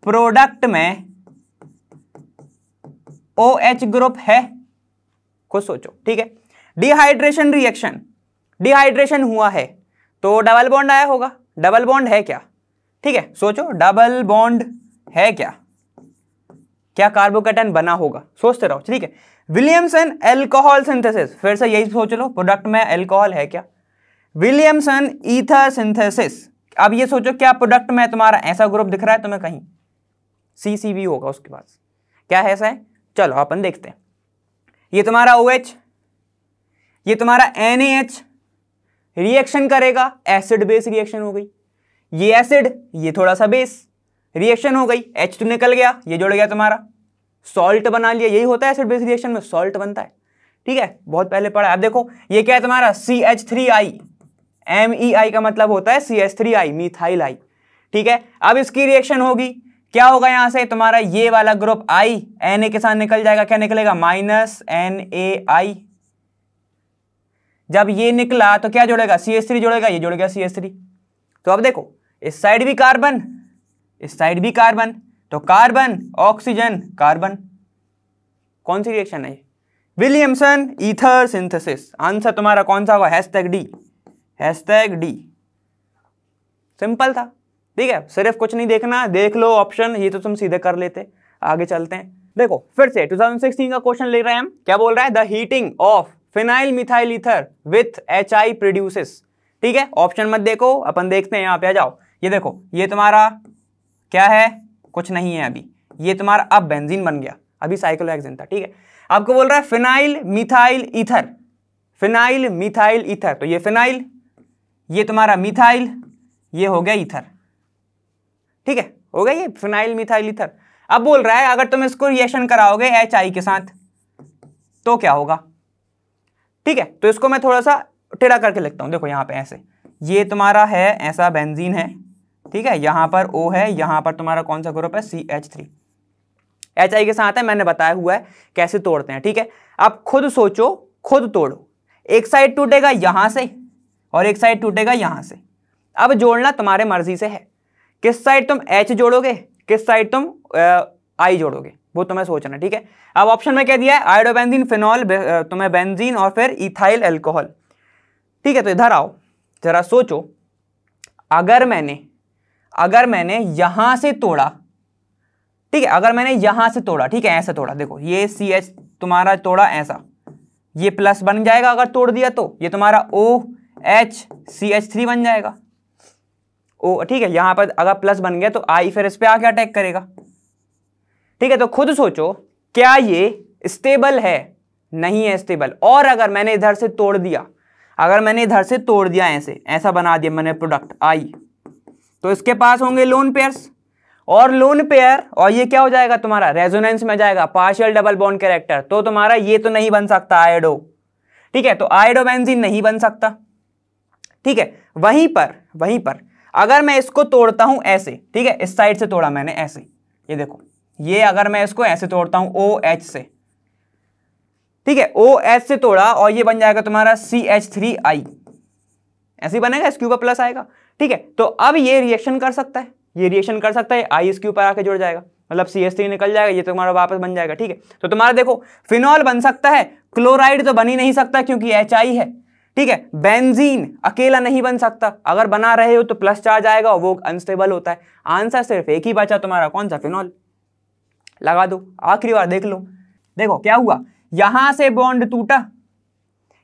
प्रोडक्ट में OH ग्रुप है, खुद सोचो, ठीक है। डिहाइड्रेशन रिएक्शन, डिहाइड्रेशन हुआ है तो डबल बॉन्ड आया होगा, डबल बॉन्ड है क्या, ठीक है, सोचो डबल बॉन्ड है क्या, क्या कार्बोकेटन बना होगा, सोचते रहो, ठीक है। विलियमसन एल्कोहल सिंथेसिस, फिर से यही सोच लो, प्रोडक्ट में अल्कोहल है क्या, विलियमसन ईथर सिंथेसिस। अब ये सोचो क्या प्रोडक्ट में तुम्हारा ऐसा ग्रुप दिख रहा है तुम्हें कहीं, CCB होगा उसके पास, क्या है ऐसा है। चलो अपन देखते हैं, ये तुम्हारा OH, ये तुम्हारा NaH रिएक्शन करेगा, एसिड बेस रिएक्शन हो गई, ये एसिड, ये थोड़ा सा बेस रिएक्शन हो गई, H2 निकल गया, ये जुड़ गया तुम्हारा, सॉल्ट बना लिया, यही होता है एसिड बेस रिएक्शन में, सॉल्ट बनता है, ठीक है, बहुत पहले पढ़ा है। अब देखो ये क्या है तुम्हारा CH3I, MEI का मतलब होता है CH3I, मिथाइल आई, ठीक है। अब इसकी रिएक्शन होगी, क्या होगा यहां से तुम्हारा ये वाला ग्रुप I Na के साथ निकल जाएगा, क्या निकलेगा, -NaI, जब ये निकला तो क्या जोड़ेगा, CH3 जोड़ेगा, ये जोड़ेगा CH3। तो अब देखो इस साइड भी कार्बन, इस साइड भी कार्बन, तो कार्बन ऑक्सीजन कार्बन। कौन सी रिएक्शन है ये, विलियमसन ईथर सिंथेसिस। आंसर तुम्हारा कौन सा होगा, #D, #D। सिंपल था, ठीक है, सिर्फ कुछ नहीं देखना, देख लो ऑप्शन, ये तो तुम सीधे कर लेते। आगे चलते हैं, देखो फिर से 2016 का क्वेश्चन ले रहे हैं हम। क्या बोल रहा है, the heating of phenyl methyl ether with HI produces. ठीक है, ऑप्शन मत देखो, अपन देखते हैं, यहाँ पे आ जाओ। ये देखो, ये तुम्हारा क्या है, कुछ नहीं है अभी, ये तुम्हारा अब बेंजीन बन गया, अभी साइक्लोहेक्सेन था। ठीक है, आपको बोल रहा है phenyl methyl ether, phenyl methyl ether, तो ये फिनाइल, ये तुम्हारा मिथाइल, ये हो गया ईथर। ठीक है, हो गया ये फिनाइल मिथाइल ईथर। अब बोल रहा है अगर तुम इसको रिएक्शन कराओगे HI के साथ तो क्या होगा। ठीक है, तो इसको मैं थोड़ा सा टेढ़ा करके लिखता हूं, देखो यहां पे ऐसे, ये तुम्हारा है ऐसा बेंजीन है, ठीक है, यहां पर O है, यहां पर तुम्हारा कौन सा ग्रुप है, CH3, HI के साथ है, मैंने बताया हुआ है कैसे तोड़ते हैं। ठीक है, अब खुद सोचो, खुद तोड़ो, एक साइड टूटेगा यहां से और एक साइड टूटेगा यहां से। अब जोड़ना तुम्हारे मर्जी से है, किस साइड तुम H जोड़ोगे, किस साइड तुम I जोड़ोगे, वो तुम्हें सोचना। ठीक है, अब ऑप्शन में क्या दिया है, आयोडोबेंजीन, फिनॉल, तुम्हें बेंजीन और फिर इथाइल अल्कोहल। ठीक है, तो इधर आओ जरा सोचो, अगर मैंने यहां से तोड़ा, ठीक है, अगर मैंने यहां से तोड़ा, ठीक है, ऐसे तोड़ा, देखो ये CH तुम्हारा तोड़ा ऐसा, ये प्लस बन जाएगा अगर तोड़ दिया तो, ये तुम्हारा OH CH3 बन जाएगा। ठीक है, यहां पर अगर प्लस बन गया तो I फिर इस पे आके अटैक करेगा। ठीक है, तो खुद सोचो क्या ये स्टेबल है, नहीं है स्टेबल। और अगर मैंने इधर से तोड़ दिया, अगर मैंने इधर से तोड़ दिया, ऐसा बना दिया मैंने प्रोडक्ट I, तो इसके पास होंगे लोन पेयर्स, और लोन पेयर, और ये क्या हो जाएगा तुम्हारा, रेजोनेंस में जाएगा, पार्शियल डबल बॉन्ड कैरेक्टर, तो तुम्हारा ये तो नहीं बन सकता आयोडो। ठीक है, तो आयोडोबेंजीन नहीं बन सकता। ठीक है, वहीं पर अगर मैं इसको तोड़ता हूं ऐसे, ठीक है, इस साइड से तोड़ा मैंने ऐसे, ये देखो, ये अगर मैं इसको ऐसे तोड़ता हूं OH से, ठीक है, OH से तोड़ा और ये बन जाएगा तुम्हारा CH3I, ऐसे ही बनेगा, इसके ऊपर प्लस आएगा। ठीक है, तो अब ये रिएक्शन कर सकता है, ये रिएक्शन कर सकता है, I इसके ऊपर आके जुड़ जाएगा, मतलब CH3 निकल जाएगा, ये तुम्हारा वापस बन जाएगा। ठीक है, तो तुम्हारा देखो फिनॉल बन सकता है, क्लोराइड तो बन ही नहीं सकता क्योंकि HI है। ठीक है, बेंजीन अकेला नहीं बन सकता, अगर बना रहे हो तो प्लस चार्ज आएगा और वो अनस्टेबल होता है। आंसर सिर्फ एक ही बचा तुम्हारा, कौन सा, फिनॉल। लगा दो, आखिरी बार देख लो, देखो क्या हुआ, यहां से बॉन्ड टूटा,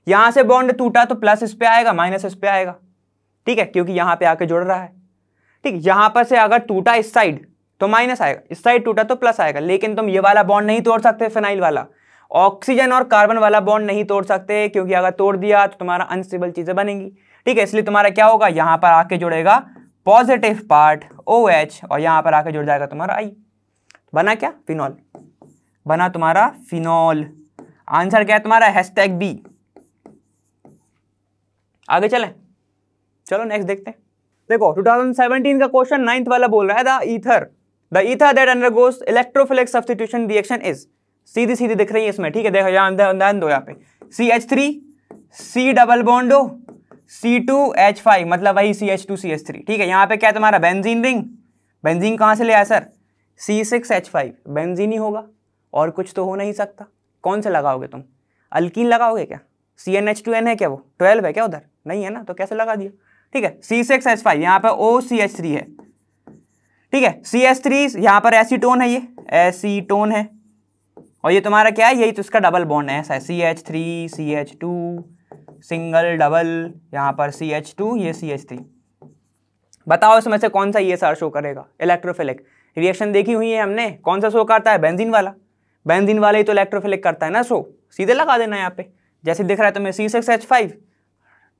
यहां से बॉन्ड टूटा तो प्लस इस पे आएगा, माइनस इस पे आएगा। ठीक है, क्योंकि यहां पे आके जुड़ रहा है। ठीक, यहां पर से अगर टूटा इस साइड तो माइनस आएगा, इस साइड टूटा तो प्लस आएगा, लेकिन तुम ये वाला बॉन्ड नहीं तोड़ सकते, फिनाइल वाला, ऑक्सीजन और कार्बन वाला बॉन्ड नहीं तोड़ सकते, क्योंकि अगर तोड़ दिया तो तुम्हारा अनस्टेबल चीजें बनेंगी। ठीक है, इसलिए तुम्हारा क्या होगा, यहां पर आके जुड़ेगा पॉजिटिव पार्ट OH और यहां पर आके जुड़ जाएगा तुम्हारा I। बना क्या, फिनॉल, बना तुम्हारा फिनॉल। आंसर क्या है तुम्हारा, #B। आगे चलें, चलो नेक्स्ट देखते हैं। देखो 2017 का क्वेश्चन 9th वाला बोल रहा है, the ether that undergoes electrophilic substitution reaction is, सीधी दिख रही है इसमें। ठीक है, देखो यहाँ ध्यान दो, यहाँ पे CH3 C double bond O C2H5, मतलब वही CH2CH3। ठीक है, यहाँ पे क्या तुम्हारा बेंजीन रिंग, बेंजीन कहाँ से ले आया सर, C6H5, बेंजीन ही होगा, और कुछ तो हो नहीं सकता। कौन से लगाओगे तुम, अल्कीन लगाओगे क्या, CnH2n है क्या, वो 12 है क्या उधर, नहीं है ना, तो कैसे लगा दिया। ठीक है, C6H5, यहाँ पे OCH3 है। ठीक है, CH3 यहाँ पर एसीटोन है, ये एसीटोन है, और ये तुम्हारा क्या है, यही तो इसका डबल बॉन्ड है, ऐसा है CH3 CH2 सिंगल डबल, यहाँ पर CH2, ये CH3। बताओ इसमें से कौन सा ये सर शो करेगा, इलेक्ट्रोफिलिक। रिएक्शन देखी हुई है हमने, कौन सा शो करता है, बेंजीन वाला, बेंजीन वाला ही तो इलेक्ट्रोफिलिक करता है ना शो। सीधे लगा देना यहाँ पे, जैसे दिख रहा है तुम्हें C6H5,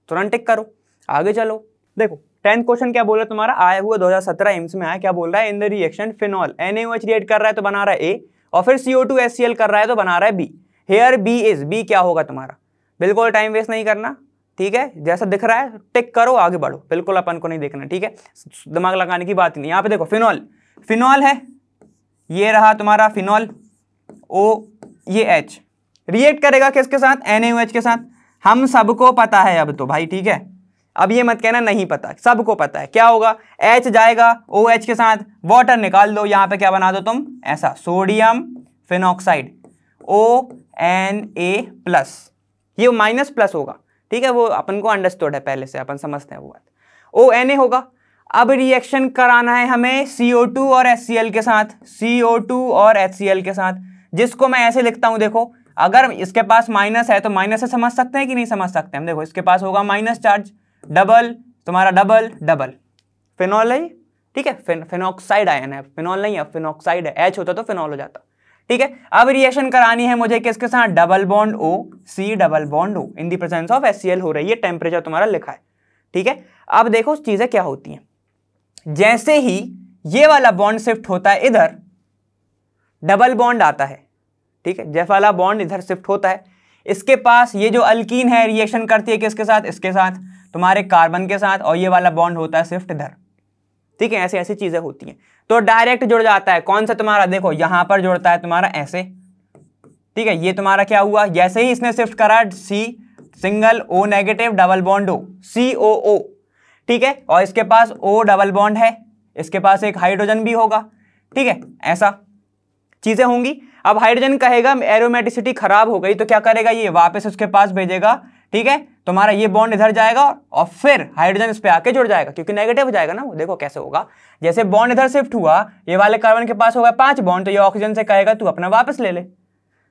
तुरंत टिक करो। आगे चलो, देखो 10th क्वेश्चन क्या बोल रहा है तुम्हारा, आया हुआ 2017 एम्स में आया, क्या बोल रहा है, in the reaction phenol NaOH react कर रहा है तो बना रहा है A, और फिर CO2HCl कर रहा है तो बना रहा है B। Here B is, B क्या होगा तुम्हारा, बिल्कुल टाइम वेस्ट नहीं करना। ठीक है, जैसा दिख रहा है टिक करो, आगे बढ़ो, बिल्कुल अपन को नहीं देखना। ठीक है, दिमाग लगाने की बात नहीं। यहाँ पे देखो फिनॉल, फिनॉल है, ये रहा तुम्हारा फिनॉल O, ये H रिएक्ट करेगा किसके साथ, NaOH के साथ। हम सबको पता है अब तो भाई, ठीक है, अब ये मत कहना नहीं पता, सबको पता है। क्या होगा, H जाएगा OH के साथ, वाटर निकाल दो, यहां पे क्या बना दो तुम, ऐसा सोडियम फिनॉक्साइड ONA+, ये माइनस प्लस होगा, ठीक है, वो अपन को अंडरस्टूड है पहले से, अपन समझते हैं वो बात। ONA होगा। अब रिएक्शन कराना है हमें CO2 और HCl के साथ, CO2 और HCl के साथ, जिसको मैं ऐसे लिखता हूं, देखो अगर इसके पास माइनस है तो माइनस से समझ सकते हैं कि नहीं समझ सकते हम, देखो इसके पास होगा माइनस चार्ज, डबल तुम्हारा डबल डबल फिनॉल है, ठीक है, फिनॉक्साइड आयन है, फिनॉल नहीं है फिनॉक्साइड है, H होता तो फिनॉल हो जाता, ठीक है। अब रिएक्शन करानी है मुझे किसके साथ, double bond O C double bond O in the presence of HCl हो रही है, टेम्परेचर तुम्हारा लिखा है, ठीक है। अब देखो चीजें क्या होती हैं, जैसे ही ये वाला बॉन्ड शिफ्ट होता है इधर, डबल बॉन्ड आता है, ठीक है, जैसा वाला बॉन्ड इधर शिफ्ट होता है, इसके पास ये जो अल्कीन है रिएक्शन करती है किसके साथ, इसके साथ, तुम्हारे कार्बन के साथ, और ये वाला बॉन्ड होता है शिफ्ट इधर, ठीक है, ऐसी ऐसी चीजें होती हैं। तो डायरेक्ट जुड़ जाता है, कौन सा तुम्हारा, देखो यहां पर जुड़ता है तुम्हारा ऐसे, ठीक है, ये तुम्हारा क्या हुआ, जैसे ही इसने शिफ्ट करा C single O negative double bond O COO, ठीक है, और इसके पास O डबल बॉन्ड है, इसके पास एक हाइड्रोजन भी होगा, ठीक है, ऐसा चीजें होंगी। अब हाइड्रोजन कहेगा एरोमेटिसिटी खराब हो गई, तो क्या करेगा, ये वापस उसके पास भेजेगा, ठीक है, तुम्हारा ये बॉन्ड इधर जाएगा और फिर हाइड्रोजन इस पे आके जुड़ जाएगा, क्योंकि नेगेटिव हो जाएगा ना वो। देखो कैसे होगा, जैसे बॉन्ड इधर शिफ्ट हुआ, ये वाले कार्बन के पास होगा 5 बॉन्ड, तो ये ऑक्सीजन से कहेगा तू अपना वापस ले ले,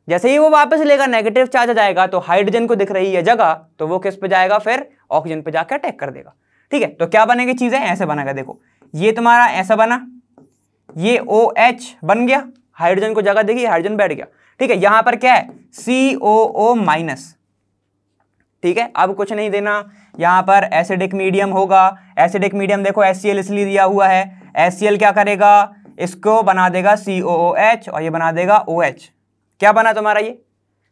जैसे ही वो वापस लेगा नेगेटिव चार्ज आ जाएगा, तो हाइड्रोजन को दिख रही है जगह, तो वो किस पे जाएगा, फिर ऑक्सीजन पे जाकर अटैक कर देगा, ठीक है। तो क्या बनेगी चीजें, ऐसे बनेगा, देखो ये तुम्हारा ऐसा बना, ये OH बन गया, हाइड्रोजन को जगह देगी, हाइड्रोजन बैठ गया, ठीक है, यहां पर क्या है COO-, ठीक है। अब कुछ नहीं देना, यहां पर एसिडिक मीडियम होगा, एसिडिक मीडियम देखो HCl इसलिए दिया हुआ है, HCl क्या करेगा, इसको बना देगा COOH और ये बना देगा OH, क्या बना तुम्हारा ये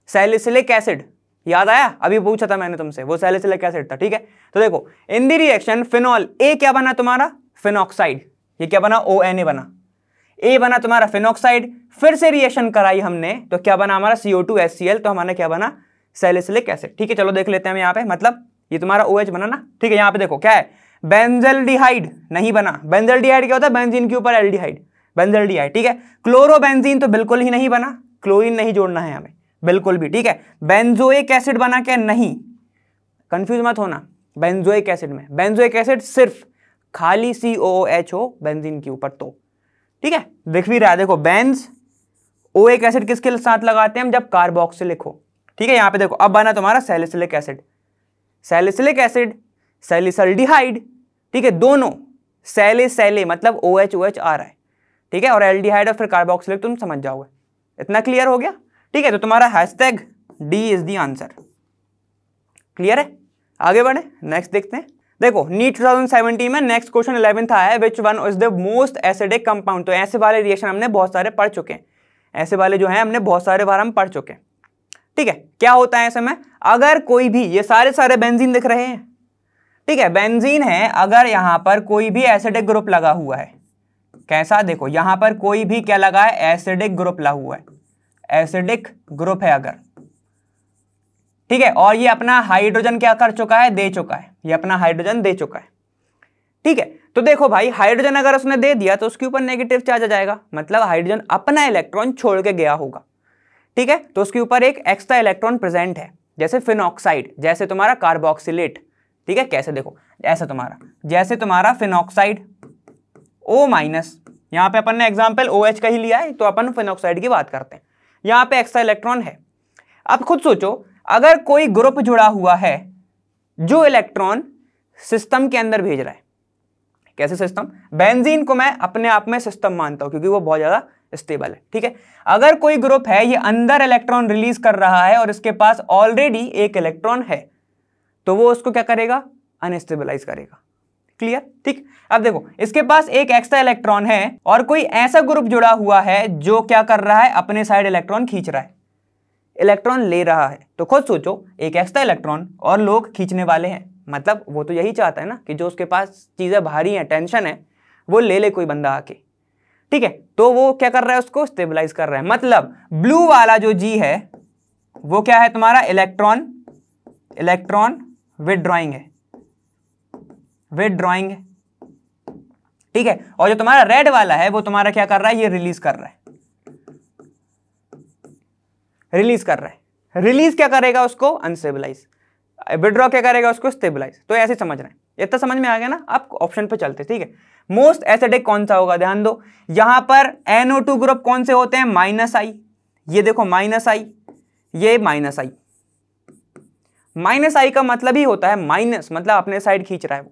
सैलिसिलिक एसिड, याद आया, अभी पूछा था मैंने तुमसे, वो सैलिसिलिक एसिड था, ठीक है। तो देखो in the reaction phenol A क्या बना तुम्हारा, फिनॉक्साइड, ये क्या बना ONA बना, A बना तुम्हारा फिनॉक्साइड, फिर से रिएक्शन कराई हमने, तो क्या बना हमारा CO2 HCl, तो हमारा क्या बना सैलिसिलिक एसिड, ठीक है। चलो देख लेते हैं हम यहाँ पे, मतलब ये तुम्हारा OH बना ना, ठीक है। यहाँ पे देखो क्या है, बेंजल्डिहाइड नहीं बना, बेंजल्डिहाइड क्या होता है, बेंजीन के ऊपर एल्डिहाइड, बेंजल्डिहाइड, ठीक है। क्लोरोबेंजीन तो बिल्कुल ही नहीं बना, क्लोरीन नहीं जोड़ना है हमें बिल्कुल भी, ठीक है। बेंजोइक एसिड बना क्या, नहीं, कंफ्यूज मत होना, बेंजोइक एसिड में, बेंजोइक एसिड सिर्फ खाली COOH हो बेंजीन के ऊपर, तो ठीक है, दिख भी रहा है, देखो बेंज OH एसिड किसके साथ लगाते हैं हम, जब कार्बोक्सिलिक हो, ठीक है। यहां पे देखो अब बना तुम्हारा सैलिसिलिक एसिड, सैलिसिलिक एसिड सैलिसल्डिहाइड, ठीक है, दोनों सैले मतलब OH आ रहा है, ठीक है, और एल्डिहाइड और फिर कार्बोक्सिलिक, तुम समझ जाओगे, इतना क्लियर हो गया, ठीक है। तो तुम्हारा #D is the answer, clear है। आगे बढ़े, नेक्स्ट देखते हैं। देखो नीट 2017 में नेक्स्ट क्वेश्चन 11th आया है, which one is the most acidic compound. तो ऐसे वाले रिएक्शन हमने बहुत सारे पढ़ चुके हैं, ऐसे वाले जो है हमने बहुत सारे बार हम पढ़ चुके हैं, ठीक है। क्या होता है ऐसे में, अगर कोई भी, ये सारे बेंजीन दिख रहे हैं, ठीक है, बेंजीन है, अगर यहां पर कोई भी एसिडिक ग्रुप लगा हुआ है, कैसा, देखो यहां पर कोई भी क्या लगा है, एसिडिक ग्रुप लगा हुआ है, एसिडिक ग्रुप है अगर, ठीक है, और ये अपना हाइड्रोजन क्या कर चुका है, दे चुका है, ये अपना हाइड्रोजन दे चुका है, ठीक है। तो देखो भाई हाइड्रोजन अगर उसने दे दिया तो उसके ऊपर नेगेटिव चार्ज आ जाएगा, मतलब हाइड्रोजन अपना इलेक्ट्रॉन छोड़ के गया होगा, ठीक है, तो उसके ऊपर एक एक्स्ट्रा इलेक्ट्रॉन प्रेजेंट है, जैसे फिनॉक्साइड, जैसे तुम्हारा कार्बोक्सिलेट, ठीक है, कैसे देखो ऐसा तुम्हारा, जैसे तुम्हारा फिनॉक्साइड O-, यहां पे अपन ने एग्जांपल OH का ही लिया है, तो अपन फिनॉक्साइड की बात करते हैं, यहां पे एक्स्ट्रा इलेक्ट्रॉन है। अब खुद सोचो, अगर कोई ग्रुप जुड़ा हुआ है जो इलेक्ट्रॉन सिस्टम के अंदर भेज रहा है, कैसे सिस्टम, बेंजीन को मैं अपने आप में सिस्टम मानता हूं क्योंकि वो बहुत ज्यादा स्टेबल है, ठीक है। अगर कोई ग्रुप है ये अंदर इलेक्ट्रॉन रिलीज कर रहा है और इसके पास ऑलरेडी एक इलेक्ट्रॉन है, तो वो उसको क्या करेगा, अनस्टेबलाइज करेगा, क्लियर, ठीक। अब देखो इसके पास एक एक्स्ट्रा इलेक्ट्रॉन है और कोई ऐसा ग्रुप जुड़ा हुआ है जो क्या कर रहा है, अपने साइड इलेक्ट्रॉन खींच रहा है, इलेक्ट्रॉन ले रहा है, तो खुद सोचो एक एक्स्ट्रा इलेक्ट्रॉन और लोग खींचने वाले हैं, मतलब वो तो यही चाहता है ना कि जो उसके पास चीजें भारी हैं, टेंशन है, वो ले ले कोई बंदा आके, ठीक है। तो वो क्या कर रहा है, उसको स्टेबलाइज कर रहा है, मतलब ब्लू वाला जो G है वो क्या है तुम्हारा, इलेक्ट्रॉन इलेक्ट्रॉन विदड्रॉइंग है, विदड्रॉइंग है, ठीक है। और जो तुम्हारा रेड वाला है वो तुम्हारा क्या कर रहा है, ये रिलीज कर रहा है, रिलीज कर रहा है। रिलीज क्या करेगा उसको, अनस्टेबलाइज। विड्रॉ क्या करेगा उसको, स्टेबलाइज। तो ऐसे समझना है, इतना समझ में आ गया ना। आप ऑप्शन पे चलते, ठीक है। मोस्ट एसिडिक कौन सा होगा, ध्यान दो, यहां पर NO2 ग्रुप कौन से होते हैं, -I। ये देखो -I, ये -I। -I का मतलब ही होता है माइनस, मतलब अपने साइड खींच रहा है वो,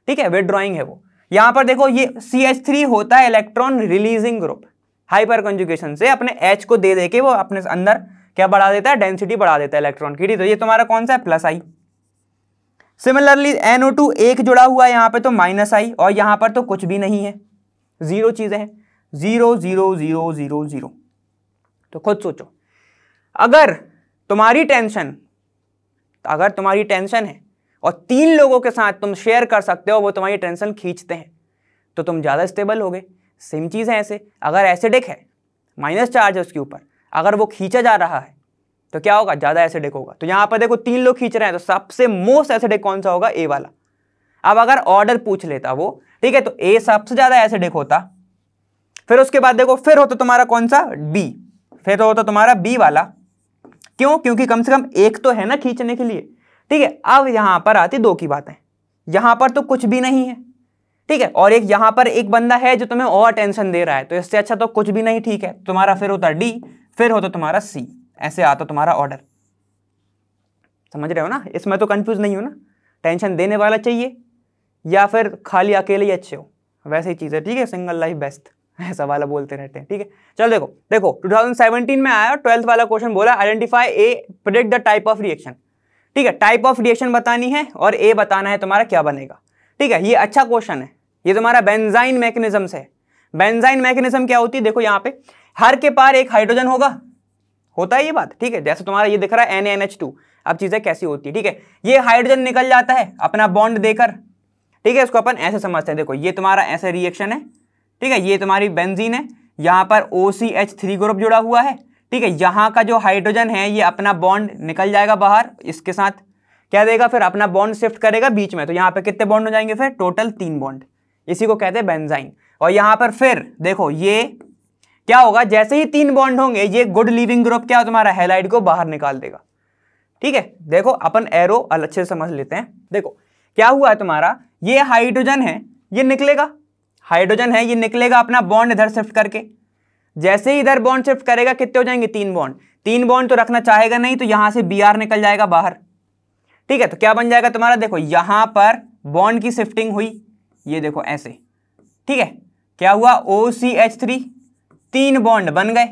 ठीक है, विदड्रॉइंग है वो। यहां पर देखो ये CH3 होता है electron releasing group, hyper conjugation से अपने H को दे के वो अपने अंदर क्या बढ़ा देता है, डेंसिटी बढ़ा देता है इलेक्ट्रॉन की। तो ये तुम्हारा कौन सा है, +I। सिमिलरली NO2 एक जुड़ा हुआ है यहाँ पे तो -I, और यहाँ पर तो कुछ भी नहीं है, 0 चीजें हैं, 0 0 0 0 0। तो खुद सोचो, अगर तुम्हारी टेंशन है और 3 लोगों के साथ तुम शेयर कर सकते हो, वो तुम्हारी टेंशन खींचते हैं, तो तुम ज्यादा स्टेबल होगे। सेम चीज है ऐसे, अगर एसिडिक है, माइनस चार्ज है उसके ऊपर, अगर वो खींचा जा रहा है तो क्या होगा, ज्यादा एसिडिक होगा। तो यहां पर देखो 3 लोग खींच रहे हैं, तो सबसे मोस्ट एसिडिक कौन सा होगा, ए वाला। अब अगर ऑर्डर पूछ लेता वो, ठीक है, तो ए सबसे ज्यादा एसिडिक होता, फिर उसके बाद देखो फिर होता तुम्हारा कौन सा, बी, फिर तो होता तुम्हारा बी वाला। क्यों, क्योंकि कम से कम एक तो है ना खींचने के लिए, ठीक है। अब यहां पर आती 2 की बातें, यहां पर तो कुछ भी नहीं है, ठीक है, और एक यहां पर एक बंदा है जो तुम्हें और टेंशन दे रहा है, तो इससे अच्छा तो कुछ भी नहीं, ठीक है। तुम्हारा फिर होता डी, फिर होता तुम्हारा सी, ऐसे आता तुम्हारा ऑर्डर। समझ रहे हो ना, इसमें तो कंफ्यूज नहीं हो ना, टेंशन देने वाला चाहिए या फिर खाली अकेले ही अच्छे हो, वैसे ही चीज है, ठीक है। सिंगल लाइफ बेस्ट ऐसा वाला बोलते रहते हैं, ठीक है। चलो देखो देखो 2017 में आया 12th वाला क्वेश्चन, बोला identify A, predict the type of reaction, ठीक है। टाइप ऑफ रिएक्शन बतानी है और ए बताना है तुम्हारा क्या बनेगा, ठीक है। ये अच्छा क्वेश्चन है, ये तुम्हारा बेंजाइन मैकेनिज्म से। बेंजाइन मैकेनिज्म क्या होती है, देखो यहाँ पे हर के पार एक हाइड्रोजन होता है ये बात, ठीक है। जैसे तुम्हारा ये दिख रहा है NaNH2, अब चीजें कैसी होती है, ठीक है। ये हाइड्रोजन निकल जाता है अपना बॉन्ड देकर, ठीक है। इसको अपन ऐसे समझते हैं, देखो ये तुम्हारा ऐसे रिएक्शन है, ठीक है, ये तुम्हारी बेंजीन है, यहाँ पर OCH3 ग्रुप जुड़ा हुआ है, ठीक है। यहाँ का जो हाइड्रोजन है ये अपना बॉन्ड निकल जाएगा बाहर, इसके साथ क्या देगा, फिर अपना बॉन्ड शिफ्ट करेगा बीच में, तो यहाँ पे कितने बॉन्ड हो जाएंगे, फिर टोटल 3 बॉन्ड, इसी को कहते हैं बेंजाइन। और यहाँ पर फिर देखो ये क्या होगा, जैसे ही 3 बॉन्ड होंगे, ये गुड लीविंग ग्रुप क्या तुम्हारा हैलाइड को बाहर निकाल देगा, ठीक है। देखो अपन एरो अच्छे से समझ लेते हैं, देखो क्या हुआ है तुम्हारा, ये हाइड्रोजन है, ये निकलेगा, हाइड्रोजन है, ये निकलेगा अपना बॉन्ड इधर शिफ्ट करके, जैसे ही इधर बॉन्ड शिफ्ट करेगा कितने हो जाएंगे, 3 बॉन्ड। 3 बॉन्ड तो रखना चाहेगा नहीं, तो यहां से Br निकल जाएगा बाहर, ठीक है। तो क्या बन जाएगा तुम्हारा, देखो यहां पर बॉन्ड की शिफ्टिंग हुई, ये देखो ऐसे, ठीक है। क्या हुआ, OCH3, 3 बॉन्ड बन गए,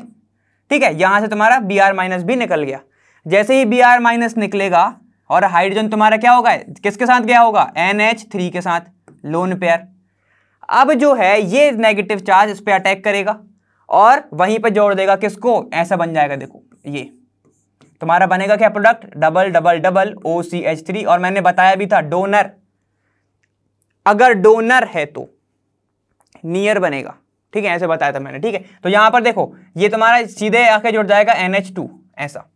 ठीक है। यहां से तुम्हारा Br- भी निकल गया। जैसे ही Br- निकलेगा और हाइड्रोजन तुम्हारा क्या होगा, किसके साथ गया होगा, NH3 के साथ, लोन पेयर। अब जो है ये नेगेटिव चार्ज इस पे अटैक करेगा और वहीं पे जोड़ देगा किसको, ऐसा बन जाएगा, देखो ये तुम्हारा बनेगा क्या product, double double double OCH3। और मैंने बताया भी था डोनर, अगर डोनर है तो नियर बनेगा, ठीक है, ऐसे बताया था मैंने, ठीक है। तो यहां पर देखो ये तुम्हारा सीधे आके जुड़ जाएगा NH2, ऐसा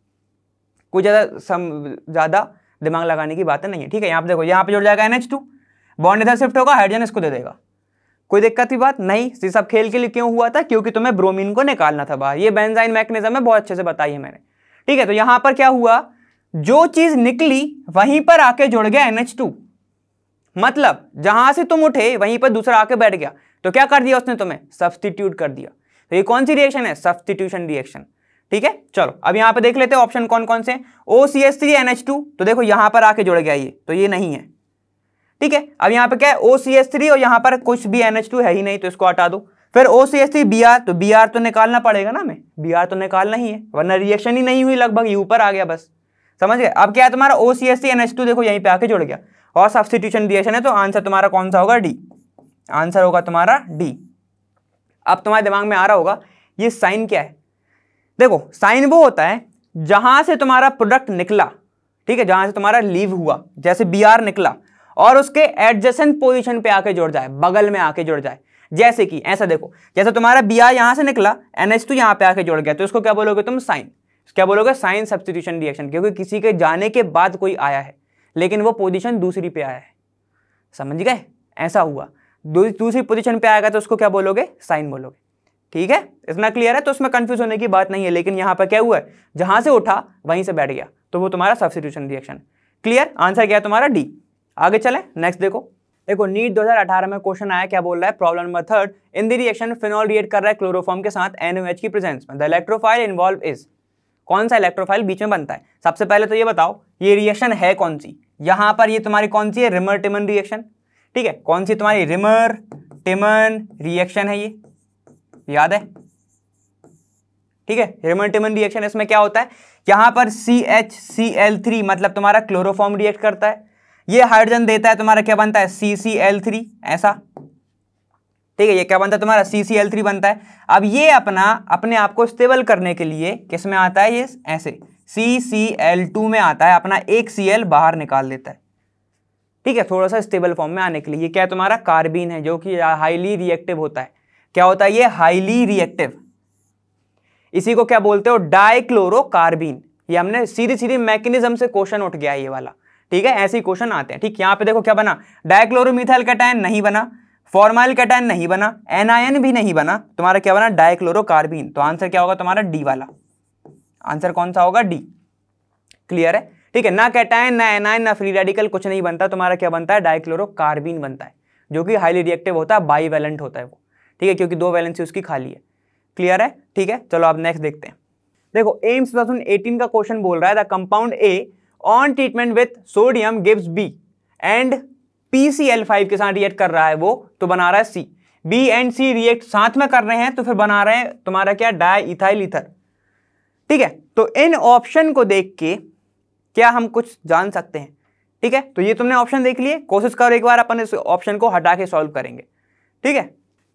कोई ज्यादा दिमाग लगाने की बात नहीं है, ठीक है। यहाँ पे देखो यहाँ पे जुड़ जाएगा NH2, बॉन्ड इधर शिफ्ट होगा, हाइड्रोजन इसको दे देगा, कोई दिक्कत की बात नहीं। ये सब खेल के लिए क्यों हुआ था, क्योंकि तुम्हें ब्रोमीन को निकालना था बाहर। ये बेंजाइन मैकेनिज्म है, बहुत अच्छे से बताई है मैंने, ठीक है। तो यहां पर क्या हुआ, जो चीज निकली वहीं पर आके जुड़ गया NH2, मतलब जहां से तुम उठे वहीं पर दूसरा आके बैठ गया, तो क्या कर दिया उसने, तुम्हें सब्स्टिट्यूट कर दिया। तो ये कौन सी रिएक्शन है, सब्स्टिट्यूशन रिएक्शन, ठीक है। चलो अब यहां पे देख लेते हैं ऑप्शन कौन कौन से, OCH3 NH2, तो देखो यहां पर आके जुड़ गया ये, तो ये नहीं है, ठीक है। अब यहां पे क्या है, OCH3 और यहां पर कुछ भी NH2 है ही नहीं, तो इसको हटा दो। फिर OCH3 Br, तो Br तो निकालना पड़ेगा ना, हमें Br तो निकालना ही है, वरना रिएक्शन ही नहीं हुई, लगभग ये ऊपर आ गया, बस समझ गए। अब क्या है तुम्हारा OCH3 NH2, देखो यहीं पे आके जुड़ गया और सब्स्टिट्यूशन रिएक्शन है, तो आंसर तुम्हारा कौन सा होगा, डी, आंसर होगा तुम्हारा डी। अब तुम्हारे दिमाग में आ रहा होगा ये साइन क्या है, देखो साइन वो होता है जहां से तुम्हारा प्रोडक्ट निकला, ठीक है, जहां से तुम्हारा लीव हुआ, जैसे Br निकला और उसके एडजेसेंट पोजीशन पे आके जुड़ जाए, बगल में आके जुड़ जाए, जैसे कि ऐसा देखो, जैसे तुम्हारा Br यहां से निकला, NH2 यहां पे आके जुड़ गया, तो इसको क्या बोलोगे तुम, साइन। क्या बोलोगे? साइन सब्स्टिट्यूशन रिएक्शन, क्योंकि किसी के जाने के बाद कोई आया है लेकिन वो पोजीशन दूसरी पे आया है, समझ गए? ऐसा हुआ, दूसरी पोजीशन पे आएगा तो उसको क्या बोलोगे? साइन बोलोगे। ठीक है, इतना क्लियर है? तो उसमें कंफ्यूज होने की बात नहीं है। लेकिन यहाँ पर क्या हुआ है, जहां से उठा वहीं से बैठ गया, तो वो तुम्हारा सब्स्टिट्यूशन रिएक्शन। क्लियर? आंसर क्या है तुम्हारा? डी। आगे चले, नेक्स्ट देखो नीट 2018 में क्वेश्चन आया, क्या बोल रहा है? Problem number 3, in the reaction phenol react कर रहा है क्लोरोफॉर्म के साथ NaOH की प्रेजेंस में, द इलेक्ट्रोफाइल इन्वॉल्व इज। कौन सा इलेक्ट्रोफाइल बीच में बनता है? सबसे पहले तो ये बताओ ये रिएक्शन है कौन सी? यहां पर ये तुम्हारी कौन सी है? Reimer Tiemann reaction. ठीक है, कौन सी तुम्हारी? रिमर टिमन रिएक्शन है, ये याद है? ठीक है, रिमर टिमन रिएक्शन। इसमें क्या होता है? यहां पर CHCl3 मतलब तुम्हारा क्लोरोफॉर्म रिएक्ट करता है, ये हाइड्रोजन देता है, तुम्हारा क्या बनता है? CCl3, ऐसा। ठीक है, ये क्या बनता है तुम्हारा? CCl3 बनता है। अब ये अपने आप को स्टेबल करने के लिए किस में आता है? ये ऐसे CCl2 में आता है, अपना एक Cl बाहर निकाल देता है। ठीक है, थोड़ा सा स्टेबल फॉर्म में आने के लिए। ये क्या है तुम्हारा? कार्बीन है, जो कि हाईली रिएक्टिव होता है। क्या होता है ये? Highly reactive. इसी को क्या बोलते हो? डाइक्लोरोकार्बीन। ये हमने सीधी मैकेनिज्म से क्वेश्चन उठ गया ये वाला। ठीक है, ऐसे ही क्वेश्चन आते हैं। ठीक, यहाँ पे देखो क्या बना? डाइक्लोरोमिथाइल कैटायन नहीं बना, फॉर्माइल कैटायन नहीं बना, एनायन भी नहीं बना, तुम्हारा क्या बना? डाइक्लोरोकार्बीन। तो आंसर क्या होगा तुम्हारा? डी वाला। आंसर कौन सा होगा? डी। क्लियर है? ठीक है, ना कैटायन ना एनायन ना फ्री रेडिकल कुछ नहीं बनता, तुम्हारा क्या बनता है? डाइक्लोरोकार्बीन बनता है, जो कि हाईली रिएक्टिव होता है, बाईवैलेंट होता है वो। ठीक है, क्योंकि 2 वैलेंसी उसकी खाली है। क्लियर है? ठीक है, चलो आप नेक्स्ट देखते हैं। देखो एम्स 2018 का क्वेश्चन बोल रहा है, the compound A on treatment with sodium gives B and PCl5 के साथ रिएक्ट कर रहा है वो, तो बना रहा है सी। बी एंड सी रिएक्ट साथ में कर रहे हैं तो फिर बना रहे हैं तुम्हारा क्या? Diethyl ether. ठीक है, तो इन ऑप्शन को देख के क्या हम कुछ जान सकते हैं? ठीक है, तो ये तुमने ऑप्शन देख लिए, कोशिश करो एक बार अपन इस ऑप्शन को हटा के सॉल्व करेंगे। ठीक है,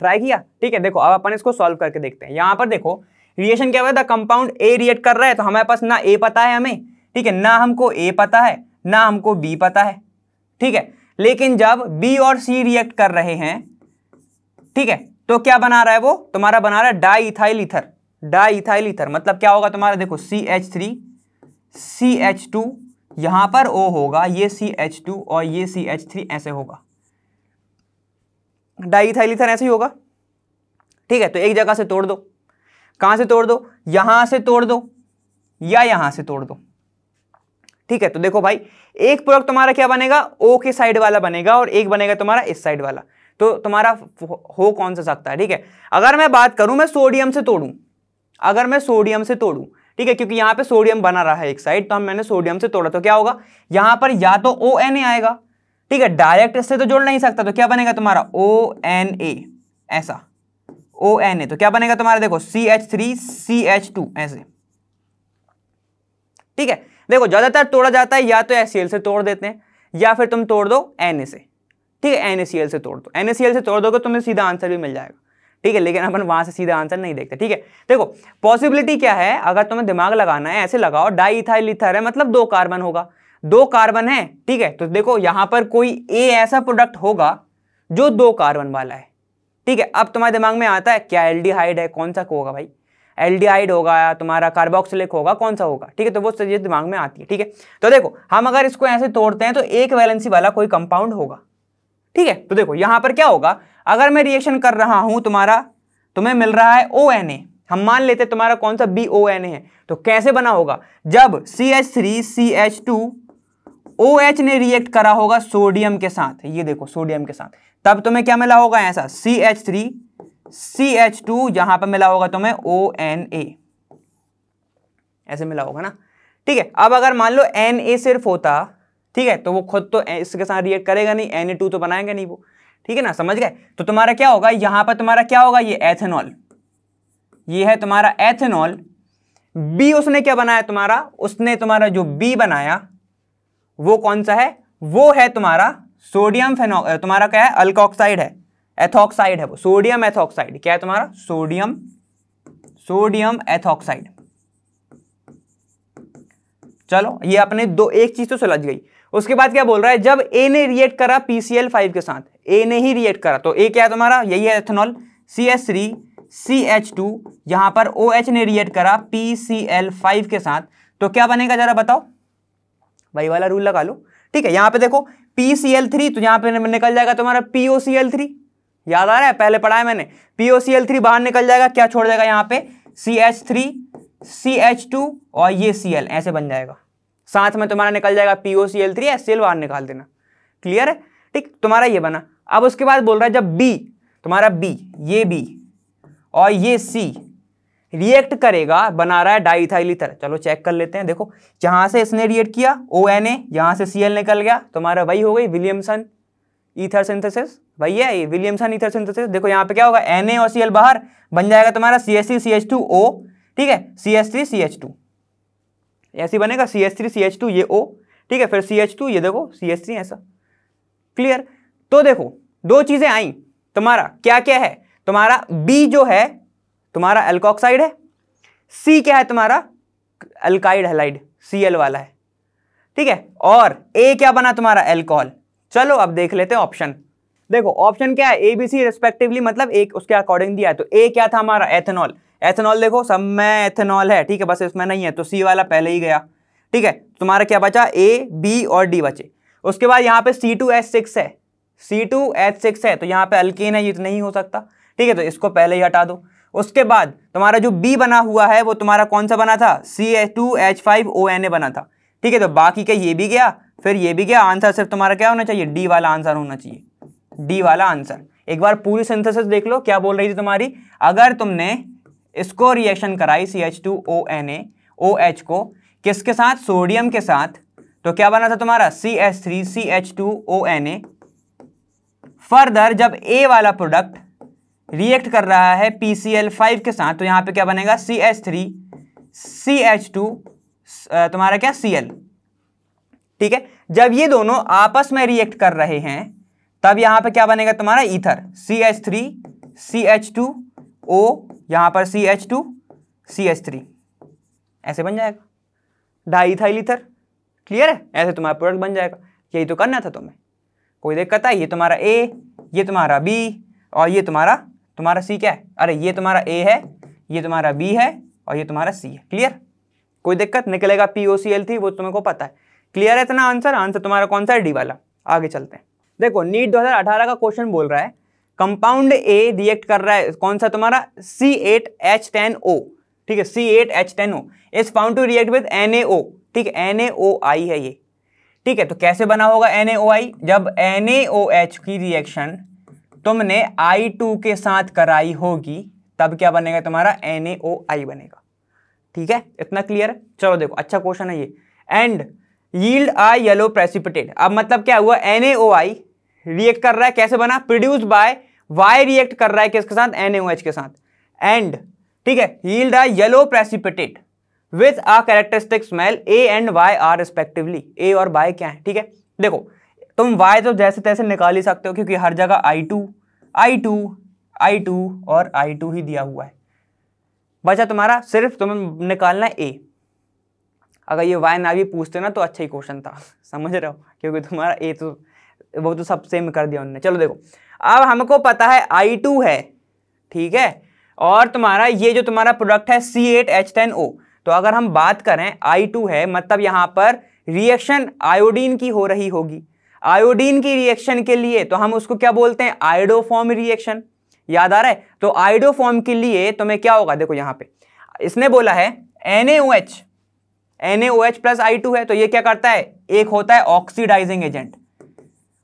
ट्राई किया? ठीक है, देखो अब अपन इसको सॉल्व करके देखते हैं। यहां पर देखो रिएक्शन क्या हुआ था? कंपाउंड ए रिएक्ट कर रहा है, तो हमारे पास ना ए पता है हमें, ठीक है, ना हमको ए पता है ना हमको बी पता है। ठीक है, लेकिन जब बी और सी रिएक्ट कर रहे हैं, ठीक है, तो क्या बना रहा है वो? तुम्हारा बना रहा है डाइइथाइल ईथर। डाइइथाइल ईथर मतलब क्या होगा तुम्हारा? देखो CH3 CH2, यहां पर O होगा, ये CH2 और ये CH3 ऐसे होगा, डाइइथाइल ईथर ऐसे ही होगा। ठीक है, तो एक जगह से तोड़ दो। कहां से तोड़ दो? यहां से तोड़ दो या यहां से तोड़ दो। ठीक है, तो देखो भाई एक प्रोडक्ट तुम्हारा क्या बनेगा? O के साइड वाला बनेगा और एक बनेगा तुम्हारा इस साइड वाला, तो तुम्हारा हो कौन सा सकता है? ठीक है, अगर मैं बात करूं मैं सोडियम से तोड़ूं, अगर मैं सोडियम से तोड़ूं, ठीक है, क्योंकि यहां पे सोडियम बना रहा है एक साइड, तो मैंने सोडियम से तोड़ा, तो क्या होगा? यहां पर या तो ONA आएगा, ठीक है, डायरेक्ट इससे तो जोड़ नहीं सकता, तो क्या बनेगा तुम्हारा? ONA, ऐसा ONA, तो क्या बनेगा तुम्हारा? देखो CH3 CH2 ऐसे। ठीक है, देखो ज्यादातर तोड़ा जाता है या तो HCl से तोड़ देते हैं या फिर तुम तोड़ दो Na से। ठीक है, NaCl से तोड़ दो, NaCl से तोड़ दोगे तुम्हें सीधा आंसर भी मिल जाएगा। ठीक है, लेकिन अपन वहां से सीधा आंसर नहीं देखते। ठीक है, देखो पॉसिबिलिटी क्या है, अगर तुम्हें दिमाग लगाना है ऐसे लगाओ, डाइइथाइल ईथर है मतलब 2 कार्बन होगा, 2 कार्बन है। ठीक है, तो देखो यहां पर कोई ए ऐसा प्रोडक्ट होगा जो 2 कार्बन वाला है। ठीक है, अब तुम्हारे दिमाग में आता है क्या? एल्डिहाइड है, कौन सा होगा भाई? एल्डिहाइड होगा या तुम्हारा कार्बोक्सिलिक होगा, कौन सा होगा? ठीक है, तो वो चीजें दिमाग में आती है। ठीक है, तो देखो हम अगर इसको ऐसे तोड़ते हैं तो एक वैलेंसी वाला कोई कंपाउंड होगा। ठीक है, तो देखो यहां पर क्या होगा, अगर मैं रिएक्शन कर रहा हूं तुम्हें मिल रहा है ONA, हम मान लेते हैं तुम्हारा कौन सा? BONA है, तो कैसे बना होगा? जब CH3 CH2 OH ने रिएक्ट करा होगा सोडियम के साथ, ये देखो सोडियम के साथ, तब तुम्हें क्या मिला होगा? ऐसा CH3 CH2, यहां पर मिला होगा तुम्हें ONA, ऐसे मिला होगा ना। ठीक है, अब अगर मान लो Na सिर्फ होता, ठीक है, तो वो खुद तो इसके साथ रिएक्ट करेगा नहीं, Na2 तो बनाएंगे नहीं वो। ठीक है ना, समझ गए? तो तुम्हारा क्या होगा? यहां पर तुम्हारा क्या होगा? ये एथेनॉल, ये है तुम्हारा एथेनॉल। बी उसने क्या बनाया तुम्हारा? उसने तुम्हारा जो बी बनाया वो कौन सा है? वो है तुम्हारा सोडियम तुम्हारा क्या है? अल्कोक्साइड है, एथॉक्साइड है वो, सोडियम एथॉक्साइड। क्या है तुम्हारा? Sodium ethoxide. चलो ये अपने एक चीज तो सुलझ गई। उसके बाद क्या बोल रहा है? जब ए ने रिएक्ट करा PCl5 के साथ, ए ने ही रिएक्ट करा, तो ए क्या है तुम्हारा? यही है एथेनॉल, CH3 CH2, यहां पर OH ने रिएक्ट करा PCl5 के साथ, तो क्या बनेगा जरा बताओ, वही वाला रूल लगा लो। ठीक है, यहां पे देखो PCl3, तो यहां पे निकल जाएगा तुम्हारा POCl3, याद आ रहा है, पहले पढ़ा है मैंने। POCl3 बाहर निकल जाएगा, क्या छोड़ जाएगा यहाँ पे, CH3, CH2 और ये Cl, ऐसे बन जाएगा। साथ में तुम्हारा निकल जाएगा POCl3, HCl बाहर निकाल देना। क्लियर है? ठीक, तुम्हारा ये बना। अब उसके बाद बोल रहा है जब B, तुम्हारा B, ये B और ये C रिएक्ट करेगा, बना रहा है डाइइथाइल ईथर। चलो चेक कर लेते हैं। देखो जहां से इसने रिएक्ट किया ONA, यहां से Cl निकल गया, तुम्हारा वही हो गई विलियमसन ईथर सिंथेसिस, वही है ये विलियमसन ईथर सिंथेसिस। देखो यहाँ पे क्या होगा, Na और Cl बाहर, बन जाएगा तुम्हारा CH3 CH2O, ठीक है, CH3 CH2, ऐसे बनेगा CH3 CH2 ये O, ठीक है, फिर CH2 ये देखो CH3 ऐसा। क्लियर? तो देखो दो चीजें आई, तुम्हारा क्या क्या है, तुम्हारा B जो है तुम्हारा एल्कोक्साइड है, C क्या है तुम्हारा अल्काइड हैलाइड Cl वाला है, ठीक है, और A क्या बना तुम्हारा एल्कोहल। चलो अब देख लेते हैं ऑप्शन। देखो ऑप्शन क्या है, ABC रिस्पेक्टिवली, मतलब एक उसके अकॉर्डिंग दिया है। तो A क्या था हमारा एथेनॉल, एथेनॉल देखो सब में एथेनॉल है, ठीक है, बस इसमें नहीं है, तो C वाला पहले ही गया। ठीक है, तुम्हारा क्या बचा, A B और D बचे। उसके बाद यहाँ पे C2H6 है, C2H6 है, तो यहाँ पे अल्केन है, ये तो नहीं हो सकता, ठीक है, तो इसको पहले ही हटा दो। उसके बाद तुम्हारा जो B बना हुआ है वो तुम्हारा कौन सा बना था, C2H5ONA बना था, ठीक है, तो बाकी का ये भी गया, फिर ये भी गया। आंसर सिर्फ तुम्हारा क्या होना चाहिए, डी वाला आंसर होना चाहिए, डी वाला आंसर। एक बार पूरी सिंथेसिस देख लो, क्या बोल रही थी तुम्हारी, अगर तुमने इसको रिएक्शन कराई CH2ONA OH को किसके साथ, सोडियम के साथ, तो क्या बना था तुम्हारा CH3 CH2ONA। फर्दर जब A वाला प्रोडक्ट रिएक्ट कर रहा है PCl5 के साथ, तो यहां पे क्या बनेगा CH3 CH2 तुम्हारा क्या Cl, ठीक है। जब ये दोनों आपस में रिएक्ट कर रहे हैं तब यहां पे क्या बनेगा तुम्हारा ईथर, CH3 CH2O, यहां पर CH2 CH3, ऐसे बन जाएगा डाइइथाइल ईथर। क्लियर है? ऐसे तुम्हारा प्रोडक्ट बन जाएगा। यही तो करना था तुम्हें, कोई दिक्कत है? ये तुम्हारा A, ये तुम्हारा B और ये तुम्हारा C क्या है, अरे ये तुम्हारा A है, ये तुम्हारा B है और ये तुम्हारा C है। क्लियर? कोई दिक्कत, निकलेगा POCl3, वो तुमको पता है। क्लियर है इतना? आंसर तुम्हारा कौन सा है, डी वाला। आगे चलते हैं। देखो नीट 2018 का क्वेश्चन बोल रहा है कंपाउंड A रिएक्ट कर रहा है कौन सा तुम्हारा C8H10O, ठीक है, C8H10O is found to react with NaO, ठीक है, NaOI है ये, ठीक है। तो कैसे बना होगा NaOI, जब NaOH की रिएक्शन तुमने I2 के साथ कराई होगी तब क्या बनेगा तुम्हारा NaOI बनेगा, ठीक है, इतना क्लियर है। चलो देखो अच्छा क्वेश्चन है ये। And yield a yellow precipitate, अब मतलब क्या हुआ, NaOI रिएक्ट कर रहा है, कैसे बना, प्रोड्यूस्ड बाय Y रिएक्ट कर रहा है किसके साथ, NaOH के साथ, एंड ठीक है yield a yellow precipitate with a characteristic smell A and Y are respectively. A और Y क्या है, ठीक है। देखो तुम Y तो जैसे तैसे निकाल ही सकते हो क्योंकि हर जगह I2 I2 I2 और I2 ही दिया हुआ है। बचा तुम्हारा सिर्फ तुम्हें निकालना है A। अगर ये Y ना भी पूछते ना तो अच्छा ही क्वेश्चन था, समझ रहे हो, क्योंकि तुम्हारा A तो वो तो सब सेम कर दिया उन्होंने। चलो देखो अब हमको पता है I2 है, ठीक है, और तुम्हारा ये जो तुम्हारा प्रोडक्ट है C8H10O, तो अगर हम बात करें I2 है मतलब यहां पर रिएक्शन आयोडीन की हो रही होगी। आयोडीन की रिएक्शन के लिए तो हम उसको क्या बोलते हैं, आयोडोफॉर्म रिएक्शन, याद आ रहा है। तो आयोडोफॉर्म के लिए तुम्हें क्या होगा, देखो यहां पे इसने बोला है NaOH प्लस I2 है, तो ये क्या करता है, एक होता है ऑक्सीडाइजिंग एजेंट,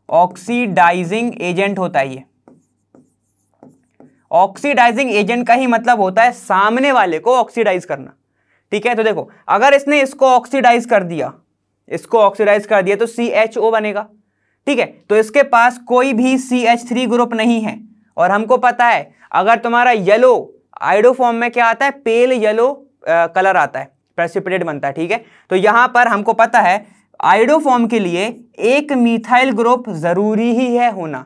ऑक्सीडाइजिंग एजेंट होता है ये। ऑक्सीडाइजिंग एजेंट का ही मतलब होता है सामने वाले को ऑक्सीडाइज करना, ठीक है। तो देखो अगर इसने इसको ऑक्सीडाइज कर दिया, इसको ऑक्सीडाइज कर दिया तो CHO बनेगा, ठीक है। तो इसके पास कोई भी CH3 ग्रुप नहीं है, और हमको पता है अगर तुम्हारा येलो आयोडोफॉर्म में क्या आता है, पेल येलो कलर आता है, प्रेसिपिटेट बनता है, ठीक है। तो यहां पर हमको पता है आयोडोफॉर्म के लिए एक मिथाइल ग्रुप जरूरी ही है होना,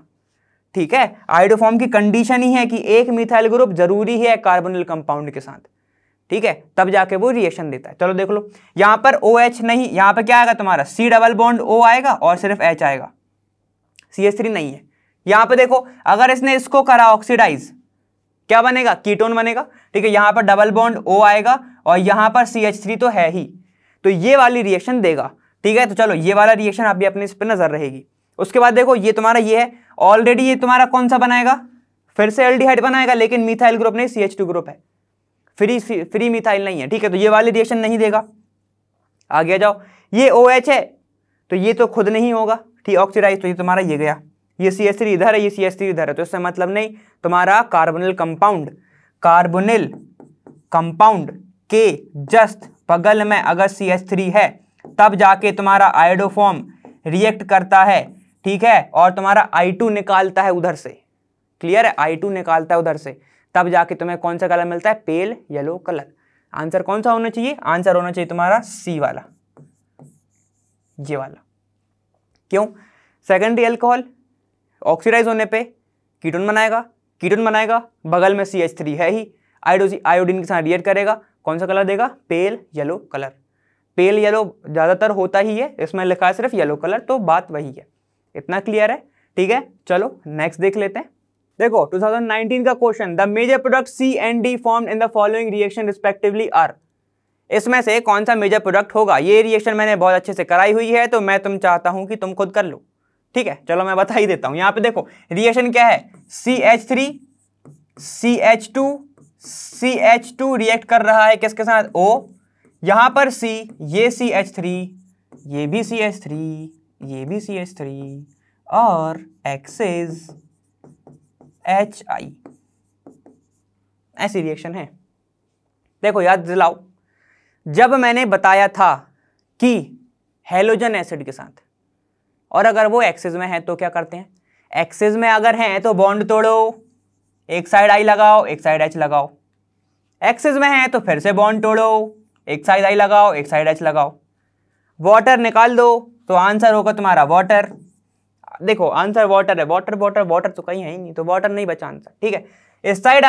ठीक है। आयोडोफॉर्म की कंडीशन ही है कि एक मिथाइल ग्रुप जरूरी है कार्बोनिल कंपाउंड के साथ, ठीक है, तब जाके वो रिएक्शन देता है। चलो देख लो यहां पर OH नहीं, यहां पर क्या आएगा तुम्हारा C डबल बॉन्ड O आएगा और सिर्फ H आएगा, CH3 नहीं है। यहां पे देखो अगर इसने इसको करा ऑक्सीडाइज, क्या बनेगा, कीटोन बनेगा। ठीक है, यहाँ पर डबल बॉन्ड O आएगा और यहाँ पर CH3 तो है ही, तो ये वाली रिएक्शन देगा। ठीक है, तो चलो ये वाला रिएक्शन अभी अपने इस पर नजर रहेगी। उसके बाद देखो ये तुम्हारा ये है, ऑलरेडी ये तुम्हारा कौन सा बनाएगा, फिर से एल्डिहाइड बनाएगा, लेकिन मिथाइल ग्रुप नहीं, CH2 ग्रुप है, फ्री मिथाइल नहीं है। ठीक है, तो ये वाली रिएक्शन नहीं देगा। आगे जाओ, ये OH है तो ये तो खुद नहीं होगा, ठीक, ऑक्सीडाइज, तो ये तुम्हारा ये गया, ये CH3 इधर है, ये CH3 इधर है, तो इससे मतलब नहीं। तुम्हारा कार्बोनिल कंपाउंड के जस्ट बगल में अगर CH3 है तब जाके तुम्हारा आयोडोफॉर्म रिएक्ट करता है। ठीक है, और तुम्हारा I2 निकालता है उधर से, क्लियर है, I2 निकालता है उधर से, तब जाके तुम्हें कौन सा कलर मिलता है, पेल येलो कलर। आंसर कौन सा होना चाहिए, आंसर होना चाहिए तुम्हारा C वाला, ये वाला। क्यों, सेकेंडरी अल्कोहल ऑक्सीडाइज होने पे कीटोन बनाएगा, बगल में CH3 है ही, आयोडीन के साथ रिएक्ट करेगा, कौन सा कलर देगा, pale yellow colour. Pale yellow ज्यादातर होता ही है, इसमें लिखा है सिर्फ येलो कलर, तो बात वही है। इतना क्लियर है। ठीक है, चलो नेक्स्ट देख लेते हैं। देखो 2019 का question, the major product C and D formed in the following reaction respectively are. इसमें से कौन सा मेजर प्रोडक्ट होगा। ये रिएक्शन मैंने बहुत अच्छे से कराई हुई है, तो मैं चाहता हूं कि तुम खुद कर लो। ठीक है, चलो मैं बता ही देता हूं। यहाँ पे देखो रिएक्शन क्या है, CH3 CH2 रिएक्ट कर रहा है किसके साथ, O, यहां पर C, ये CH3, ये भी CH3, ये भी CH3 और एक्सेस HI, ऐसी रिएक्शन है। देखो याद दिलाओ, जब मैंने बताया था कि हेलोजन एसिड के साथ, और अगर वो एक्सेस में है तो क्या करते हैं, एक्सेस में अगर है तो बॉन्ड तोड़ो, एक साइड I लगाओ, एक साइड H लगाओ। एक्सेस में है तो फिर से बॉन्ड तोड़ो, एक साइड I लगाओ, एक साइड H लगाओ। वाटर निकाल दो तो आंसर होगा तुम्हारा वाटर। देखो आंसर वाटर है, वाटर तो कहीं है ही नहीं, तो वाटर नहीं बचा आंसर। ठीक है, इस साइड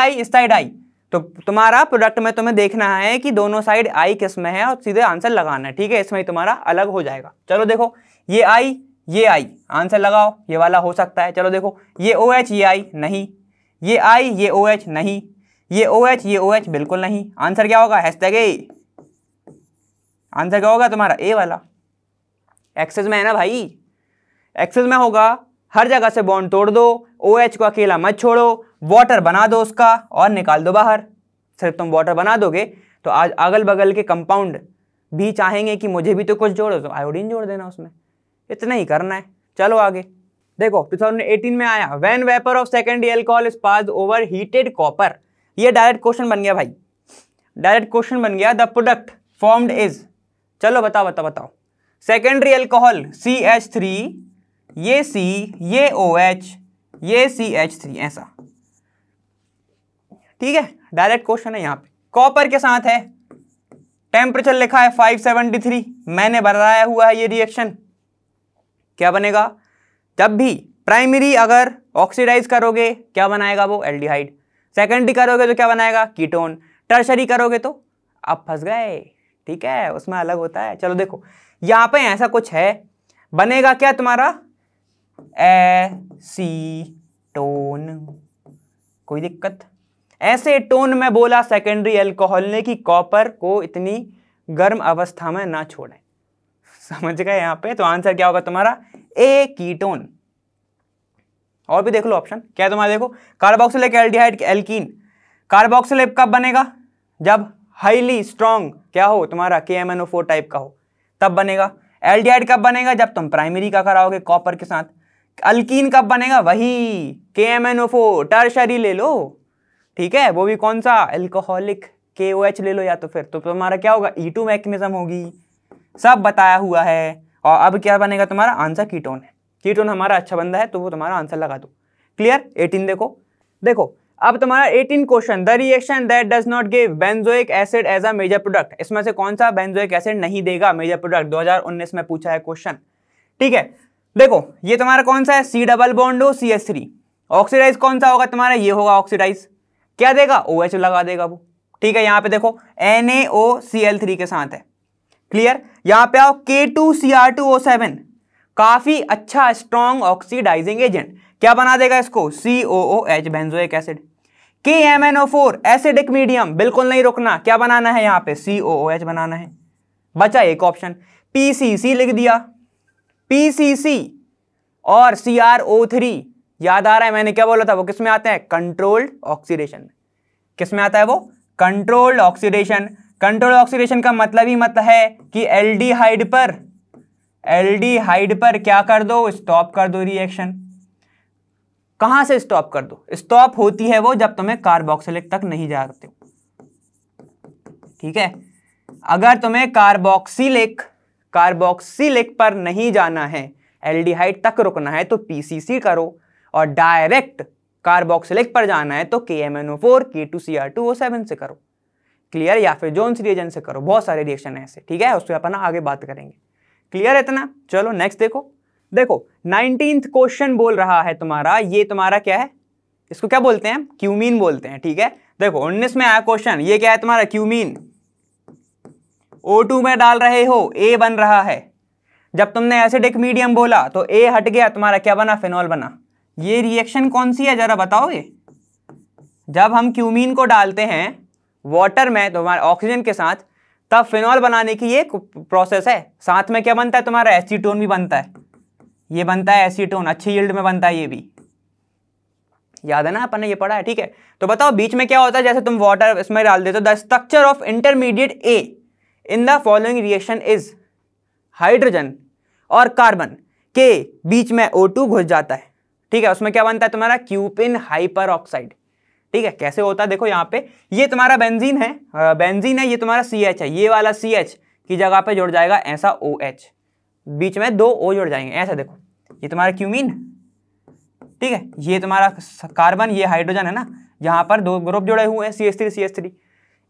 I, तो तुम्हारा प्रोडक्ट में तुम्हें देखना है कि दोनों साइड I किस में है और सीधे आंसर लगाना है। ठीक है, इसमें तुम्हारा अलग हो जाएगा। चलो देखो, ये I, आंसर लगाओ, ये वाला हो सकता है। चलो देखो, ये OH, ये I नहीं, ये I, ये OH नहीं, ये OH, ये OH बिल्कुल नहीं। आंसर क्या होगा, #A। आंसर क्या होगा तुम्हारा, A वाला। एक्सेस में है ना भाई, एक्सेस में होगा, हर जगह से बॉन्ड तोड़ दो, OH को अकेला मत छोड़ो, वाटर बना दो उसका और निकाल दो बाहर। सिर्फ तुम वाटर बना दोगे तो आज अगल बगल के कंपाउंड भी चाहेंगे कि मुझे भी तो कुछ जोड़ो, तो आयोडीन जोड़ देना उसमें, इतना ही करना है। चलो आगे देखो, 2018 में आया, when vapour of secondary alcohol is passed over heated copper. ये डायरेक्ट क्वेश्चन बन गया भाई, डायरेक्ट क्वेश्चन बन गया। द प्रोडक्ट फॉर्म्ड इज, चलो बताओ। सेकेंडरी अल्कोहल CH3, ये C, ये OH, ये CH3, ऐसा। ठीक है, डायरेक्ट क्वेश्चन है। यहाँ पे कॉपर के साथ है, टेम्परेचर लिखा है 573, मैंने बताया हुआ है ये रिएक्शन। क्या बनेगा, जब भी प्राइमरी अगर ऑक्सीडाइज करोगे क्या बनाएगा वो, एल्डिहाइड। सेकेंडरी करोगे तो क्या बनाएगा, कीटोन। टर्शरी करोगे तो आप फंस गए। ठीक है, उसमें अलग होता है। चलो देखो, यहाँ पे ऐसा कुछ है, बनेगा क्या तुम्हारा, एसीटोन। कोई दिक्कत, एसीटोन में बोला सेकेंडरी अल्कोहल ने कि कॉपर को इतनी गर्म अवस्था में ना छोड़े, समझ गए यहाँ पे। तो आंसर क्या होगा तुम्हारा, ए कीटोन। और भी देख लो ऑप्शन क्या है तुम्हारा, देखो कार्बोक्सिलिक एल्डिहाइड एल्कीन। कार्बोक्सिलिक कब बनेगा, जब हाईली स्ट्रॉन्ग क्या हो तुम्हारा, KMnO4 टाइप का हो, तब बनेगा। एल्डिहाइड कब बनेगा, जब तुम प्राइमरी का कराओगे कॉपर के साथ। अल्कीन कब बनेगा, वही KMnO4 टर्शरी ले लो। ठीक है, वो भी कौन सा, अल्कोहलिक KOH ले लो, या तो फिर तो तुम्हारा क्या होगा, E2 मैकेनिज्म होगी। सब बताया हुआ है। और अब क्या बनेगा तुम्हारा, आंसर कीटोन है। कीटोन हमारा अच्छा बंदा है, तो वो तुम्हारा आंसर लगा दो। क्लियर। 18 देखो अब तुम्हारा 18 question, the reaction that does not give benzoic acid as a major product. इसमें से कौन सा बेंजोइक एसिड नहीं देगा मेजर प्रोडक्ट, 2019 में पूछा है क्वेश्चन। ठीक है, देखो ये तुम्हारा कौन सा है, C डबल बॉन्ड हो CH3। ऑक्सीडाइज कौन सा होगा तुम्हारा, ये होगा ऑक्सीडाइज। क्या देगा, OH लगा देगा वो। ठीक है, यहाँ पे देखो NaOCl3 के साथ है। क्लियर। यहाँ पे आओ, K2Cr2O7 काफी अच्छा स्ट्रॉन्ग ऑक्सीडाइजिंग एजेंट, क्या बना देगा इसको, COOH benzoic acid. KMnO4 acidic medium, बिल्कुल नहीं रुकना, क्या बनाना है यहाँ पे COOH बनाना है। बचा एक ऑप्शन, PCC लिख दिया, PCC और CrO3, याद आ रहा है मैंने क्या बोला था, वो किस में आते हैं, कंट्रोल्ड ऑक्सीडेशन। किस में आता है वो, कंट्रोल्ड ऑक्सीडेशन। कंट्रोल्ड ऑक्सीडेशन का मतलब ही मतलब है कि एल्डिहाइड पर क्या कर दो, स्टॉप कर दो रिएक्शन। कहां से स्टॉप कर दो, स्टॉप होती है वो जब तुम्हें कार्बोक्सिलिक तक नहीं जाते हो, ठीक है। अगर तुम्हें कार्बोक्सिलिक पर नहीं जाना है, एल्डिहाइड तक रुकना है तो PCC करो, और डायरेक्ट कार्बोक्सिलिक पर जाना है तो KMnO4 K2Cr2O7 से करो, क्लियर, या फिर जोन्स रिएजेंट से करो। बहुत सारे रिएक्शन है ऐसे, ठीक है, उससे अपन आगे बात करेंगे। क्लियर है इतना। चलो नेक्स्ट देखो 19th क्वेश्चन बोल रहा है तुम्हारा, ये तुम्हारा क्या है, इसको क्या बोलते हैं, क्यूमीन बोलते हैं, ठीक है। देखो 19 में आया क्वेश्चन, ये क्या है तुम्हारा क्यूमीन, O2 में डाल रहे हो, A बन रहा है। जब तुमने एसिडिक मीडियम बोला तो A हट गया, तुम्हारा क्या बना, फिनॉल बना। ये रिएक्शन कौन सी है जरा बताओगे। जब हम क्यूमीन को डालते हैं वाटर में तुम्हारे ऑक्सीजन के साथ, तब फिनॉल बनाने की ये प्रोसेस है। साथ में क्या बनता है तुम्हारा, एसीटोन भी बनता है, ये बनता है एसीटोन, अच्छी यील्ड में बनता है ये भी, याद है ना, अपन ने ये पढ़ा है, ठीक है। तो बताओ बीच में क्या होता है, जैसे तुम वाटर इसमें डाल देते हो, the structure of intermediate A in the following reaction is, hydrogen और कार्बन के बीच में O2 घुस जाता है, ठीक है। उसमें क्या बनता है तुम्हारा, क्यूपिन हाइपर ऑक्साइड, ठीक है। कैसे होता है देखो यहाँ पे, ये तुम्हारा बेंजीन है, ये तुम्हारा CH है, ये वाला CH की जगह पे जुड़ जाएगा ऐसा OH, बीच में 2 O जुड़ जाएंगे ऐसा। देखो ये तुम्हारा क्यूमीन, ठीक है, ये तुम्हारा कार्बन, ये हाइड्रोजन है ना, यहाँ पर 2 ग्रुप जुड़े हुए हैं CH3।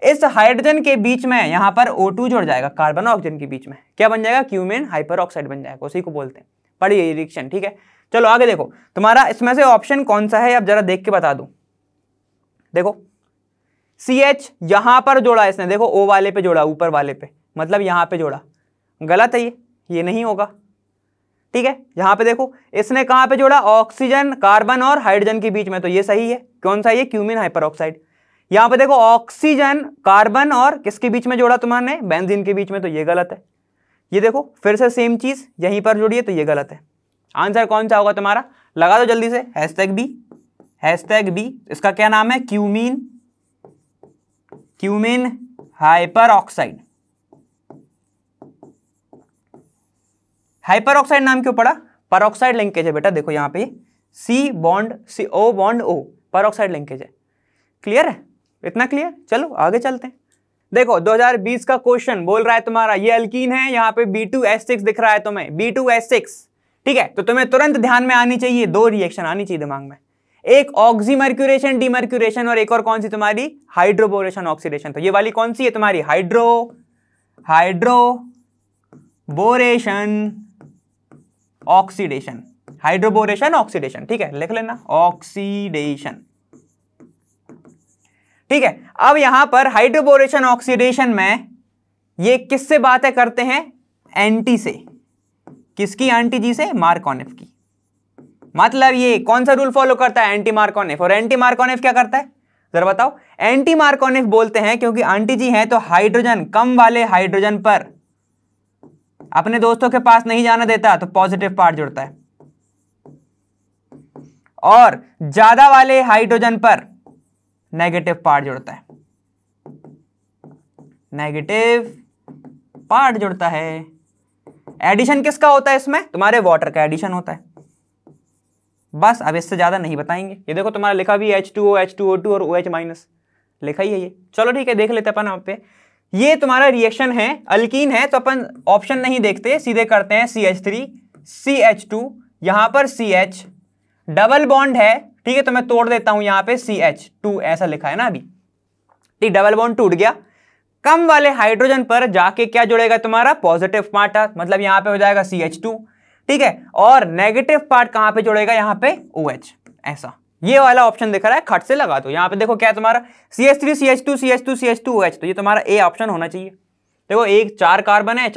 इस हाइड्रोजन के बीच में यहाँ पर O2 जुड़ जाएगा, कार्बन और ऑक्सीजन के बीच में क्या बन जाएगा, क्यूमीन हाइपर ऑक्साइड बन जाएगा, उसी को बोलते हैं। पढ़िए रिएक्शन, ठीक है। चलो आगे देखो तुम्हारा इसमें से ऑप्शन कौन सा है, अब जरा देख के बता दूं। देखो CH यहां पर जोड़ा इसने, देखो O वाले पे जोड़ा, ऊपर वाले पे, मतलब यहां पे जोड़ा, गलत है ये नहीं होगा, ठीक है। यहां पे देखो इसने कहां पे जोड़ा, ऑक्सीजन, कार्बन और हाइड्रोजन के बीच में, तो ये सही है। कौन सा, ये क्यूमीन हाइपर ऑक्साइड। यहां पे देखो ऑक्सीजन, कार्बन और किसके बीच में जोड़ा तुम्हारे, बेंजीन के बीच में, तो ये गलत है। ये देखो फिर से सेम चीज यहीं पर जोड़ी है, तो ये गलत है। आंसर कौन सा होगा तुम्हारा, लगा दो जल्दी से, #B। इसका क्या नाम है, cumene hyper oxide. Hyper oxide नाम क्यों पड़ा, परऑक्साइड लिंकेज है बेटा, देखो यहाँ पे C bond O bond O, peroxide linkage है। क्लियर है, इतना क्लियर। चलो आगे चलते हैं। देखो 2020 का क्वेश्चन बोल रहा है तुम्हारा, ये अल्कीन है, यहाँ पे B2H6 दिख रहा है तुम्हें, B2H6, ठीक है। तो तुम्हें तुरंत ध्यान में आनी चाहिए, 2 रिएक्शन आनी चाहिए दिमाग में, एक ऑक्सीमर्क्यूरेशन डीमर्क्यूरेशन, और एक और कौन सी तुम्हारी, हाइड्रोबोरेशन ऑक्सीडेशन। तो ये वाली कौन सी है तुम्हारी, हाइड्रोबोरेशन ऑक्सीडेशन, ठीक है, लिख लेना ऑक्सीडेशन, ठीक है। अब यहां पर हाइड्रोबोरेशन ऑक्सीडेशन में ये किससे बातें करते हैं, एंटी से, किसकी, एंटी जी से, मार्कोनिफ की। मतलब ये कौन सा रूल फॉलो करता है, एंटी मार्कोनिफ। और एंटी मार्कोनिफ क्या करता है जरा बताओ, एंटी मार्कोनिफ बोलते हैं क्योंकि एंटी जी है तो हाइड्रोजन, कम वाले हाइड्रोजन पर अपने दोस्तों के पास नहीं जाना देता, तो पॉजिटिव पार्ट जुड़ता है, और ज्यादा वाले हाइड्रोजन पर नेगेटिव पार्ट जुड़ता है, एडिशन किसका होता है इसमें, तुम्हारे वाटर का एडिशन होता है। बस अब इससे ज्यादा नहीं बताएंगे। ये देखो तुम्हारा लिखा भी H2O, H2O2 और OH- लिखा ही है ये। चलो ठीक है, देख लेते अपन यहाँ पे। ये तुम्हारा रिएक्शन है, अल्कीन है, तो अपन ऑप्शन नहीं देखते, सीधे करते हैं CH3 CH2, यहां पर CH डबल बॉन्ड है, ठीक है, तो मैं तोड़ देता हूं, यहां पे CH2 ऐसा लिखा है ना अभी, ठीक, डबल बॉन्ड टूट गया। कम वाले हाइड्रोजन पर जाके क्या जुड़ेगा तुम्हारा, पॉजिटिव पार्ट, मतलब यहां पे हो जाएगा CH2, ठीक है, और नेगेटिव पार्ट कहां पे जुड़ेगा, यहां पे OH, ऐसा। ये वाला ऑप्शन दिख रहा है, खट से लगा दो। यहां पे देखो क्या तुम्हारा CH3 CH2 CH2 CH2 OH, तो ये तुम्हारा A ऑप्शन होना चाहिए। देखो एक 4 कार्बन है,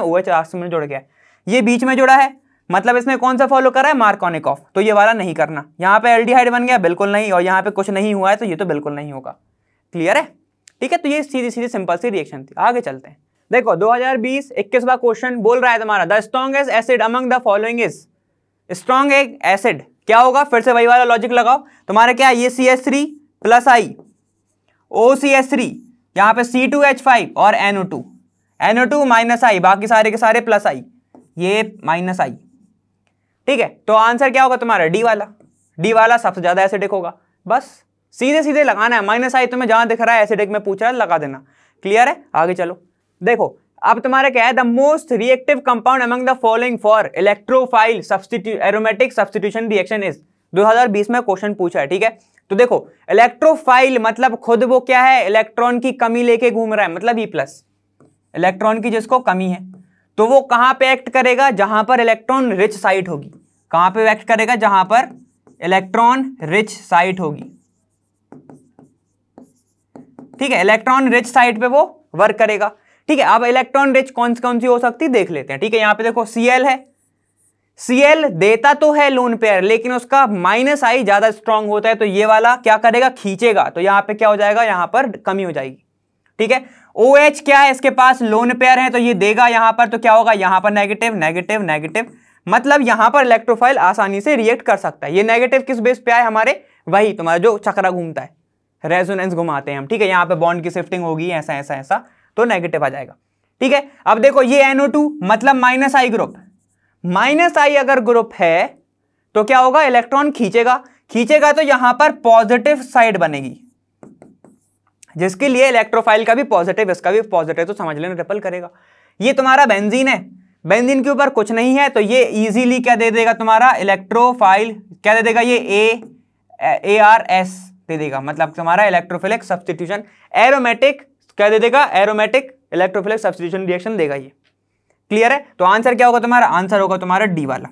OH लास्ट में जुड़ गया, ये बीच में जुड़ा है, मतलब इसमें कौन सा फॉलो कर रहा है, मार्कोनिकॉफ, तो ये वाला नहीं करना। यहाँ पे एल्डिहाइड बन गया, बिल्कुल नहीं, और यहाँ पे कुछ नहीं हुआ है तो ये तो बिल्कुल नहीं होगा। क्लियर है, ठीक है। तो ये सीधी सीधी सिंपल सी रिएक्शन थी। आगे चलते हैं। देखो 2020 21वां क्वेश्चन बोल रहा है तुम्हारा, the strongest acid among the following is, strong acid क्या होगा, फिर से वही वाला लॉजिक लगाओ। तुम्हारा क्या है, ये CH3 प्लस आई, OCH3, यहाँ पे C2H5 और NO2 माइनस आई, बाकी सारे के सारे प्लस आई, ये माइनस आई। ठीक है, तो आंसर क्या होगा तुम्हारा, डी वाला सबसे ज्यादा एसिडिक होगा। बस सीधे सीधे लगाना है, माइनस आई तुम्हें जहां दिख रहा है एसिडिक में पूछ रहा है, लगा देना। क्लियर है, आगे चलो। देखो अब तुम्हारा क्या है, the most reactive compound among the following for electrophile aromatic substitution reaction is, 2020 में क्वेश्चन पूछा है। ठीक है, तो देखो इलेक्ट्रोफाइल मतलब खुद वो क्या है, इलेक्ट्रॉन की कमी लेके घूम रहा है, मतलब E+, इलेक्ट्रॉन की जिसको कमी है, तो वो कहां पे एक्ट करेगा, जहां पर इलेक्ट्रॉन रिच साइट होगी। कहां पे एक्ट करेगा, जहां पर इलेक्ट्रॉन रिच साइट होगी। ठीक है, इलेक्ट्रॉन रिच साइट पे वो वर्क करेगा। ठीक है, अब इलेक्ट्रॉन रिच कौन सी हो सकती है देख लेते हैं। ठीक है, यहां पे देखो Cl है, Cl देता तो है लोन पेयर, लेकिन उसका माइनस आई ज्यादा स्ट्रांग होता है, तो ये वाला क्या करेगा, खींचेगा, तो यहां पे क्या हो जाएगा, यहां पर कमी हो जाएगी। ठीक है, OH क्या है, इसके पास लोन पेयर है, तो ये देगा यहां पर, तो क्या होगा, यहां पर नेगेटिव नेगेटिव नेगेटिव, मतलब यहां पर इलेक्ट्रोफाइल आसानी से रिएक्ट कर सकता है। ये नेगेटिव किस बेस पे आए, हमारे वही तुम्हारा जो चक्रा घूमता है, रेजोनेंस घुमाते हैं हम। ठीक है, यहां पे बॉन्ड की शिफ्टिंग होगी, ऐसा ऐसा ऐसा, तो नेगेटिव आ जाएगा। ठीक है, अब देखो ये NO2 मतलब माइनस आई ग्रुप, माइनस आई अगर ग्रुप है तो क्या होगा, इलेक्ट्रॉन खींचेगा तो यहां पर पॉजिटिव साइड बनेगी, जिसके लिए इलेक्ट्रोफाइल का भी पॉजिटिव, इसका भी पॉजिटिव, तो समझ लेना रिपल करेगा। ये तुम्हारा बेंजीन है, बेंजीन के ऊपर कुछ नहीं है, तो ये इजीली क्या दे देगा तुम्हारा, इलेक्ट्रोफाइल क्या दे देगा, ये ARS दे देगा, मतलब तुम्हारा इलेक्ट्रोफिलिक सब्स्टिट्यूशन एरोमेटिक क्या दे देगा, एरोमेटिक इलेक्ट्रोफिलिक सब्स्टिट्यूशन रिएक्शन देगा ये। क्लियर है, तो आंसर क्या होगा तुम्हारा, आंसर होगा तुम्हारा डी वाला।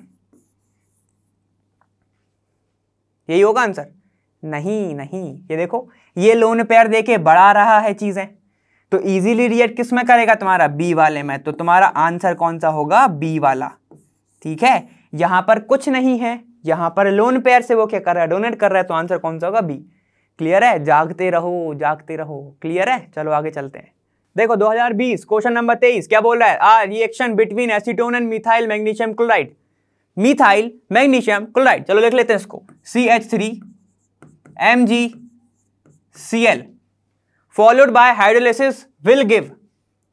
यही होगा आंसर, नहीं, ये देखो ये लोन पेयर देके बढ़ा रहा है चीजें, तो इजीली रिएक्ट किस में करेगा, तुम्हारा बी वाले में, तो तुम्हारा आंसर कौन सा होगा, बी वाला। ठीक है, यहां पर कुछ नहीं है, यहां पर लोन पेयर से वो क्या कर रहा है, डोनेट कर रहा है, तो आंसर कौन सा होगा, बी। क्लियर है, जागते रहो। क्लियर है, चलो आगे चलते हैं। देखो 2020 क्वेश्चन नंबर 23 क्या बोल रहा है, reaction between acetone and methyl magnesium chloride, methyl magnesium chloride, चलो देख लेते हैं इसको, CH3 MgCl followed by hydrolysis will give.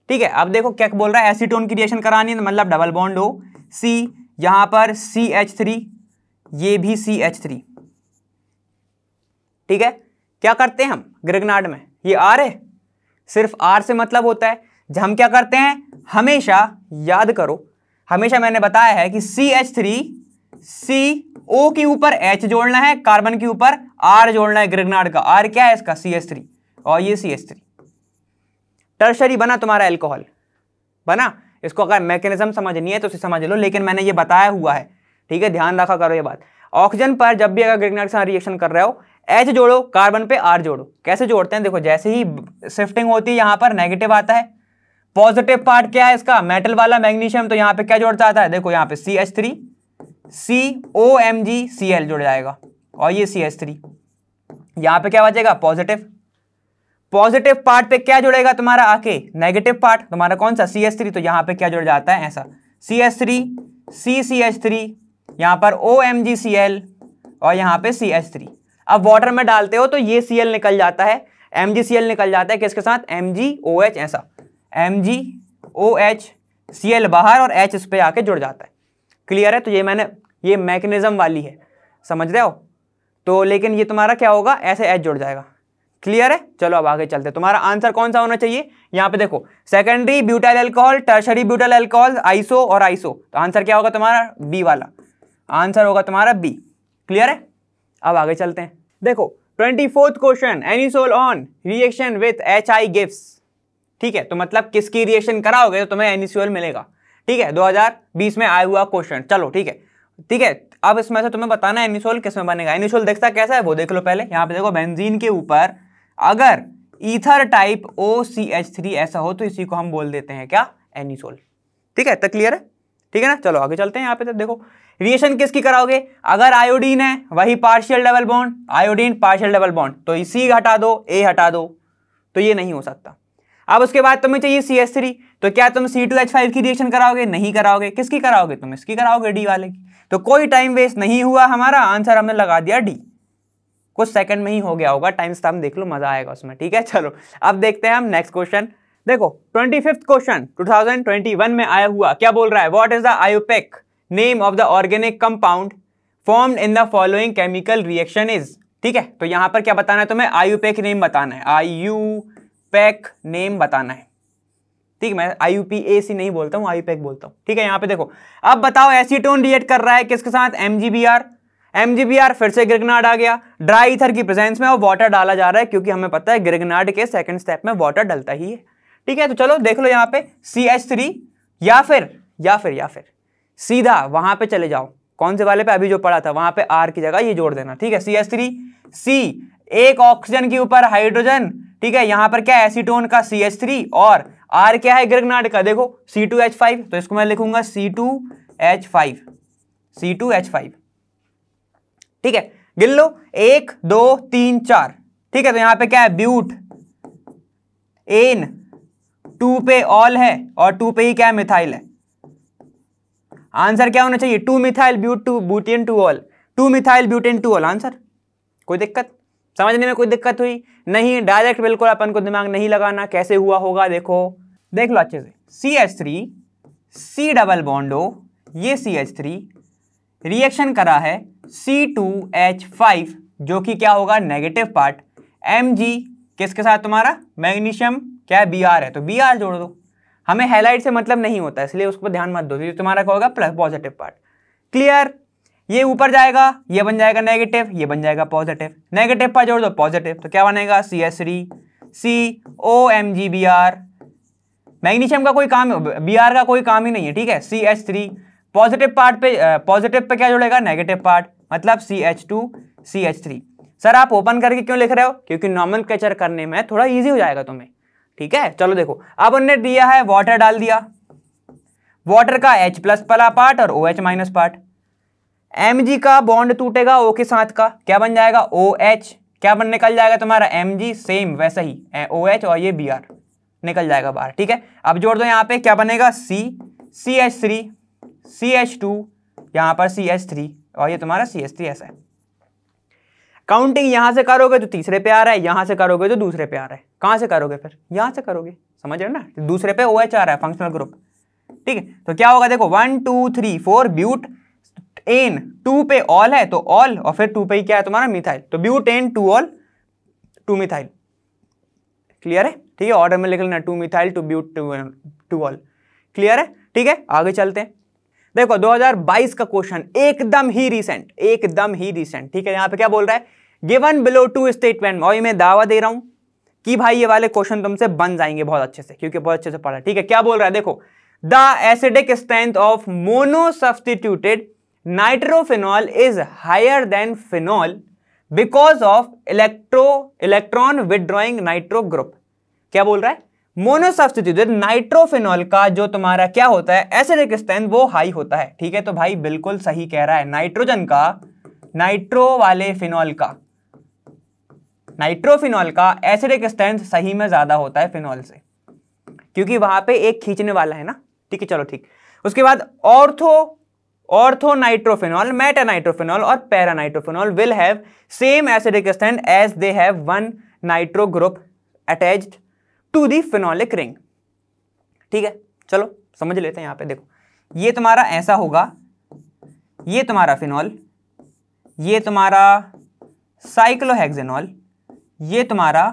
ठीक है, अब देखो क्या बोल रहा है, एसीटोन की रिएक्शन करानी है, मतलब डबल बॉन्ड हो, C यहां पर CH3, ये भी CH3। ठीक है, क्या करते हैं हम ग्रिग्नार्ड में, ये R है, सिर्फ R से मतलब होता है, जब हम क्या करते हैं, हमेशा याद करो, हमेशा मैंने बताया है कि CH3 CO के ऊपर H जोड़ना है, कार्बन के ऊपर R जोड़ना है, ग्रिग्नार्ड का R क्या है इसका, CH3, और ये CH3 टर्शरी बना तुम्हारा एल्कोहल बना। इसको अगर मैकेनिज्म समझनी है तो उसे समझ लो, लेकिन मैंने ये बताया हुआ है। ठीक है, ध्यान रखा करो ये बात। ऑक्सीजन पर जब भी अगर ग्रिग्नार्ड के साथ रिएक्शन कर रहे हो, H जोड़ो, कार्बन पे R जोड़ो। कैसे जोड़ते हैं, देखो जैसे ही शिफ्टिंग होती है यहां पर नेगेटिव आता है, पॉजिटिव पार्ट क्या है इसका, मेटल वाला मैग्नीशियम, तो यहां पे क्या जोड़ जाता है, देखो यहां पे CH3 COMgCl जुड़ जाएगा, और ये CH3, यहां पे क्या बचेगा, पॉजिटिव पार्ट पे क्या जुड़ेगा तुम्हारा आके, नेगेटिव पार्ट, तुम्हारा कौन सा, CH3, तो यहां पे क्या जुड़ जाता है, ऐसा CH3 CCH3, यहां पर OMgCl, और यहां पे CH3। अब वाटर में डालते हो तो ये Cl निकल जाता है, MgCl निकल जाता है, किसके साथ, MgOH, ऐसा MgOH, Cl बाहर और H इस पे आके जुड़ जाता है। क्लियर है, तो ये मैकेनिज्म वाली है, समझ रहे हो, तो लेकिन ये तुम्हारा क्या होगा, ऐसे H जुड़ जाएगा। क्लियर है, चलो अब आगे चलते हैं। तुम्हारा आंसर कौन सा होना चाहिए, यहां पे देखो secondary butyl alcohol, tertiary butyl alcohol, iso और आइसो, तो आंसर क्या होगा तुम्हारा, बी वाला, आंसर होगा तुम्हारा बी। क्लियर है, अब आगे चलते हैं। देखो 24th question, anisole on reaction with HI gives. ठीक है, तो मतलब किसकी रिएक्शन कराओगे तो तुम्हें एनिसोल मिलेगा। ठीक है, 2020 में आया हुआ क्वेश्चन। चलो ठीक है, अब इसमें से तुम्हें बताना है एनिसोल किस में बनेगा। एनिसोल देखता कैसा है वो देख लो पहले। यहाँ पे देखो बेंजीन के ऊपर अगर ईथर टाइप OCH3 ऐसा हो तो इसी को हम बोल देते हैं क्या, एनिसोल। ठीक है, तो क्लियर है, ठीक है ना। चलो आगे चलते हैं। यहाँ पे तो देखो रिएक्शन किसकी कराओगे, अगर आयोडीन है वही partial double bond, iodine partial double bond, तो C हटा दो, A हटा दो, तो ये नहीं हो सकता। अब उसके बाद तुम्हें चाहिए CH3, तो क्या तुम C2H5 की रिएक्शन कराओगे, नहीं कराओगे, किसकी कराओगे, तुम इसकी कराओगे, D वाले की। तो कोई टाइम वेस्ट नहीं हुआ, हमारा आंसर हमने लगा दिया D। कुछ सेकंड में ही हो गया होगा, टाइम स्टैम्प देख लो, मजा आएगा उसमें, ठीक है। चलो अब देखते हैं हम नेक्स्ट क्वेश्चन। देखो 25th क्वेश्चन 2021 में आया हुआ, क्या बोल रहा है, what is the IUPAC name of the organic compound formed in the following chemical reaction is. ठीक है, तो यहां पर क्या बताना है तुम्हें, आयुपेक नेम बताना है, आयुपेक नेम बताना है। ठीक है, मैं IUPAC नहीं बोलता हूं, आयुपेक बोलता हूं। ठीक है, यहां पे देखो, अब बताओ एसीटोन रिएक्ट कर रहा है किसके साथ, MgBr, फिर से ग्रिग्नार्ड आ गया, ड्राई ईथर की प्रेजेंस में और वाटर डाला जा रहा है, क्योंकि हमें पता है ग्रिग्नार्ड के सेकंड स्टेप में वाटर डलता ही है। ठीक है, तो चलो देख लो यहाँ पे CH3 या फिर सीधा वहां पे चले जाओ, कौन से वाले पे अभी जो पड़ा था वहां पे R की जगह ये जोड़ देना। ठीक है, CH3 C, एक ऑक्सीजन के ऊपर हाइड्रोजन। ठीक है, यहां पर क्या है, एसीटोन का CH3 और R क्या है, ग्रिग्नार्ड का, देखो C2H5, तो इसको मैं लिखूंगा C2H5। ठीक है, गिन लो 1 2 3 4। ठीक है, तो यहां पे क्या है, ब्यूट, एन 2 पे ऑल है और 2 पे ही क्या है, मिथाइल है। आंसर क्या होना चाहिए, 2 methyl butane 2 ol, 2 methyl butane 2 all answer. कोई दिक्कत समझने में, कोई दिक्कत हुई नहीं, डायरेक्ट बिल्कुल अपन को दिमाग नहीं लगाना, कैसे हुआ होगा देखो, देख लो अच्छे से। CH3 C double bond O, ये CH3 रिएक्शन करा है C2H5, जो कि क्या होगा, नेगेटिव पार्ट, Mg किसके साथ तुम्हारा, मैग्नीशियम क्या है, Br है, तो Br जोड़ दो। हमें हैलाइड से मतलब नहीं होता, इसलिए उसको ध्यान मत दो, ये तुम्हारा क्या होगा, प्लस पॉजिटिव पार्ट। क्लियर, ये ऊपर जाएगा, ये बन जाएगा नेगेटिव, ये बन जाएगा पॉजिटिव, नेगेटिव पर जोड़ दो पॉजिटिव, तो क्या बनेगा, CH3 COMgBr। मैग्नीशियम का कोई काम, Br का कोई काम ही नहीं है। ठीक है, CH3 पॉजिटिव पार्ट पे, पॉजिटिव पे क्या जुड़ेगा, नेगेटिव पार्ट, मतलब CH2 CH3। सर आप ओपन करके क्यों लिख रहे हो, क्योंकि नॉमेनक्लेचर करने में थोड़ा इजी हो जाएगा तुम्हें। ठीक है, चलो देखो, अब उन्होंने दिया है वाटर डाल दिया, वाटर का H प्लस वाला पार्ट और OH माइनस पार्ट, Mg का बॉन्ड टूटेगा O के साथ का, क्या बन जाएगा, OH, क्या बन निकल जाएगा तुम्हारा, Mg, सेम वैसा ही OH और ये Br निकल जाएगा बाहर। ठीक है, अब जोड़ दो यहाँ पे, क्या बनेगा, CH3 CH2, यहां पर CH3 और ये तुम्हारा CH3 ऐसा है। काउंटिंग यहां से करोगे तो तीसरे पे आ रहा है, यहां से करोगे तो दूसरे पे आ रहा है, कहां से करोगे, फिर यहां से करोगे, समझ रहे हो ना, दूसरे पे OH आ रहा है, फंक्शनल ग्रुप। ठीक है, तो क्या होगा, देखो 1 2 3 4 ब्यूट एन, 2 पे ऑल है तो ऑल, और फिर 2 पे ही क्या है तुम्हारा, मिथाइल, तो butan 2 ol 2 methyl. Clear है, ठीक है, ऑर्डर में लिख लेना, 2 मिथाइल 2 ब्यूट 2 ऑल। क्लियर है, ठीक है, आगे चलते हैं। देखो 2022 का क्वेश्चन, एकदम ही रिसेंट। ठीक है, यहां पे क्या बोल रहा है, गिवन बिलो 2 स्टेटमेंट, और मैं दावा दे रहा हूं कि भाई ये वाले क्वेश्चन तुमसे बन जाएंगे बहुत अच्छे से, क्योंकि बहुत अच्छे से पढ़ा। ठीक है, क्या बोल रहा है, देखो, the acidic strength of mono substituted nitrophenol is higher than phenol because of electron withdrawing nitro group. क्या बोल रहा है, मोनो सब्स्टिट्यूटेड नाइट्रोफिनॉल का जो तुम्हारा क्या होता है, एसिडिक स्ट्रेंथ वो हाई होता है। ठीक है, तो भाई बिल्कुल सही कह रहा है, नाइट्रोजन का, नाइट्रो वाले फिनॉल का, नाइट्रोफिनॉल का एसिडिक स्ट्रेंथ सही में ज्यादा होता है फिनॉल से, क्योंकि वहां पे एक खींचने वाला है ना। ठीक है, चलो ठीक। उसके बाद ऑर्थो नाइट्रोफिनॉल, मेटा नाइट्रोफिनॉल और para nitrophenol will have same acidic strength as they have one nitro group attached to the phenolic ring. ठीक है, चलो समझ लेते हैं। यहां पे देखो, ये तुम्हारा ऐसा होगा, ये तुम्हारा फिनॉल, ये तुम्हारा साइक्लोहेक्सेनॉल, ये तुम्हारा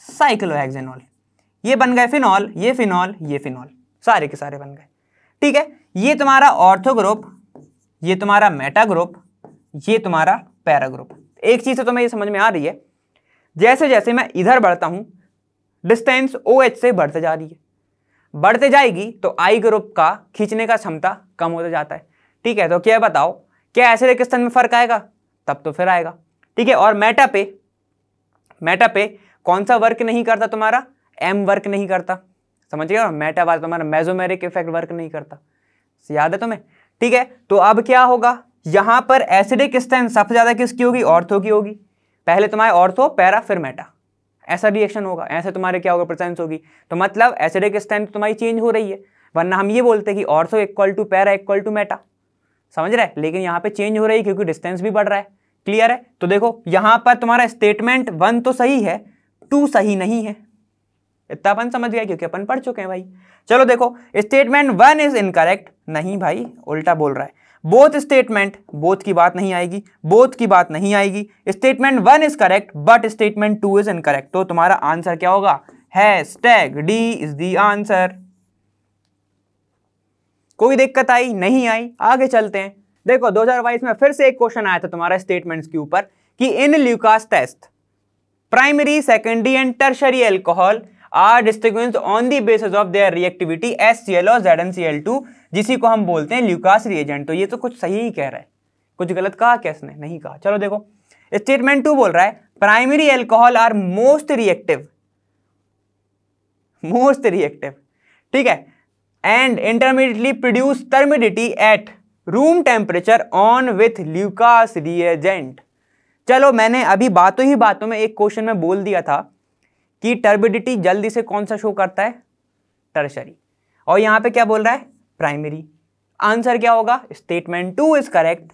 साइक्लोहेक्सेनॉल, ये बन गए फिनॉल, ये फिनॉल, ये फिनॉल, सारे के सारे बन गए। ठीक है, ये तुम्हारा ऑर्थो ग्रुप, ये तुम्हारा मेटा ग्रुप, ये तुम्हारा पैरा ग्रुप। एक चीज तो तुम्हें ये समझ में आ रही है, जैसे जैसे मैं इधर बढ़ता हूं डिस्टेंस OH से बढ़ते जा रही है, बढ़ते जाएगी तो I ग्रुप का खींचने का क्षमता कम होता जाता है। ठीक है, तो क्या बताओ, क्या एसिडिक स्ट्रेंथ में फर्क आएगा, तब तो फिर आएगा। ठीक है, और मेटा पे कौन सा वर्क नहीं करता तुम्हारा, M वर्क नहीं करता, समझ गए, मेटा वाला तुम्हारा मेसोमेरिक इफेक्ट वर्क नहीं करता, याद है तुम्हें? ठीक है, तो अब क्या होगा, यहां पर एसिडिक स्ट्रेंथ सबसे ज्यादा किसकी होगी? ऑर्थो की होगी। पहले तुम्हारे ऑर्थो, पैरा, फिर मेटा, ऐसा रिएक्शन होगा, ऐसे तुम्हारे क्या होगा? प्रेजेंस होगी। तो मतलब एसिडिक स्ट्रेंथ तुम्हारी चेंज हो रही है, वरना हम ये बोलते हैं कि ortho equal to para equal to meta, समझ रहे? लेकिन यहाँ पे चेंज हो रही है क्योंकि डिस्टेंस भी बढ़ रहा है। क्लियर है? तो देखो यहां पर तुम्हारा स्टेटमेंट 1 तो सही है, 2 सही नहीं है। इतना अपन समझ गया क्योंकि अपन पढ़ चुके हैं भाई। चलो देखो, स्टेटमेंट 1 इज इनकरेक्ट, नहीं भाई उल्टा बोल रहा है। बोथ स्टेटमेंट, बोथ की बात नहीं आएगी, बोथ की बात नहीं आएगी। Statement 1 is correct but statement 2 is incorrect. तो तुम्हारा आंसर क्या होगा? Hashtag D is the answer. कोई दिक्कत आई? नहीं आई। आगे चलते हैं। देखो 2022 में फिर से एक क्वेश्चन आया था तुम्हारा स्टेटमेंट्स के ऊपर कि in Lucas test primary, secondary and tertiary alcohol are distinguished on the basis of their reactivity HCl और ZnCl2, जिसी को हम बोलते हैं ल्यूकास रिएजेंट। तो ये तो कुछ सही ही कह रहा है, कुछ गलत कहा क्या इसने? नहीं कहा। चलो देखो, स्टेटमेंट 2 बोल रहा है primary alcohol are most reactive, ठीक है, and intermediately produce turbidity at room temperature on with Lucas reagent. चलो मैंने अभी बातों ही बातों में एक क्वेश्चन में बोल दिया था कि टर्बिडिटी जल्दी से कौन सा शो करता है? टर्शरी। और यहां पे क्या बोल रहा है? प्राइमरी। आंसर क्या होगा? Statement 2 is correct,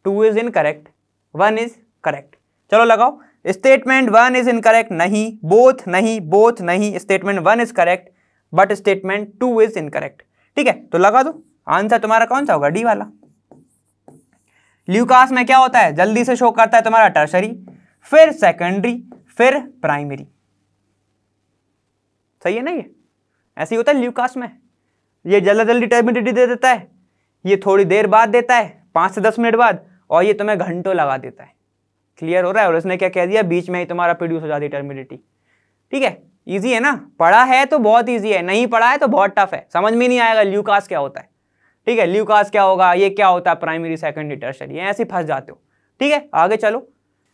2 is incorrect, 1 is correct. चलो लगाओ, स्टेटमेंट 1 इज इनकरेक्ट, नहीं, बोथ नहीं, बोथ नहीं, statement 1 is correct but statement 2 is incorrect. ठीक है, तो लगा दो। आंसर तुम्हारा कौन सा होगा? डी वाला। ल्यूकास में क्या होता है? जल्दी से शो करता है तुम्हारा टर्शरी, फिर सेकेंडरी, फिर प्राइमरी। सही है ना? ये ऐसे ही होता है ल्यूकास में। ये जल्दी जल्दी टर्बिडिटी दे देता है, ये थोड़ी देर बाद देता है, 5 से 10 मिनट बाद, और ये तुम्हें घंटों लगा देता है। क्लियर हो रहा है? और इसने क्या कह दिया? बीच में ही तुम्हारा प्रोड्यूस हो जाती है टर्बिडिटी। ठीक है, इजी है ना? पढ़ा है तो बहुत इजी है, नहीं पढ़ा है तो बहुत टफ है, समझ में नहीं आएगा ल्यूकास क्या होता है। ठीक है, ल्यूकास क्या होगा, ये क्या होता है, प्राइमरी, सेकेंडरी, टर्शरी, ऐसे फंस जाते हो। ठीक है, आगे चलो।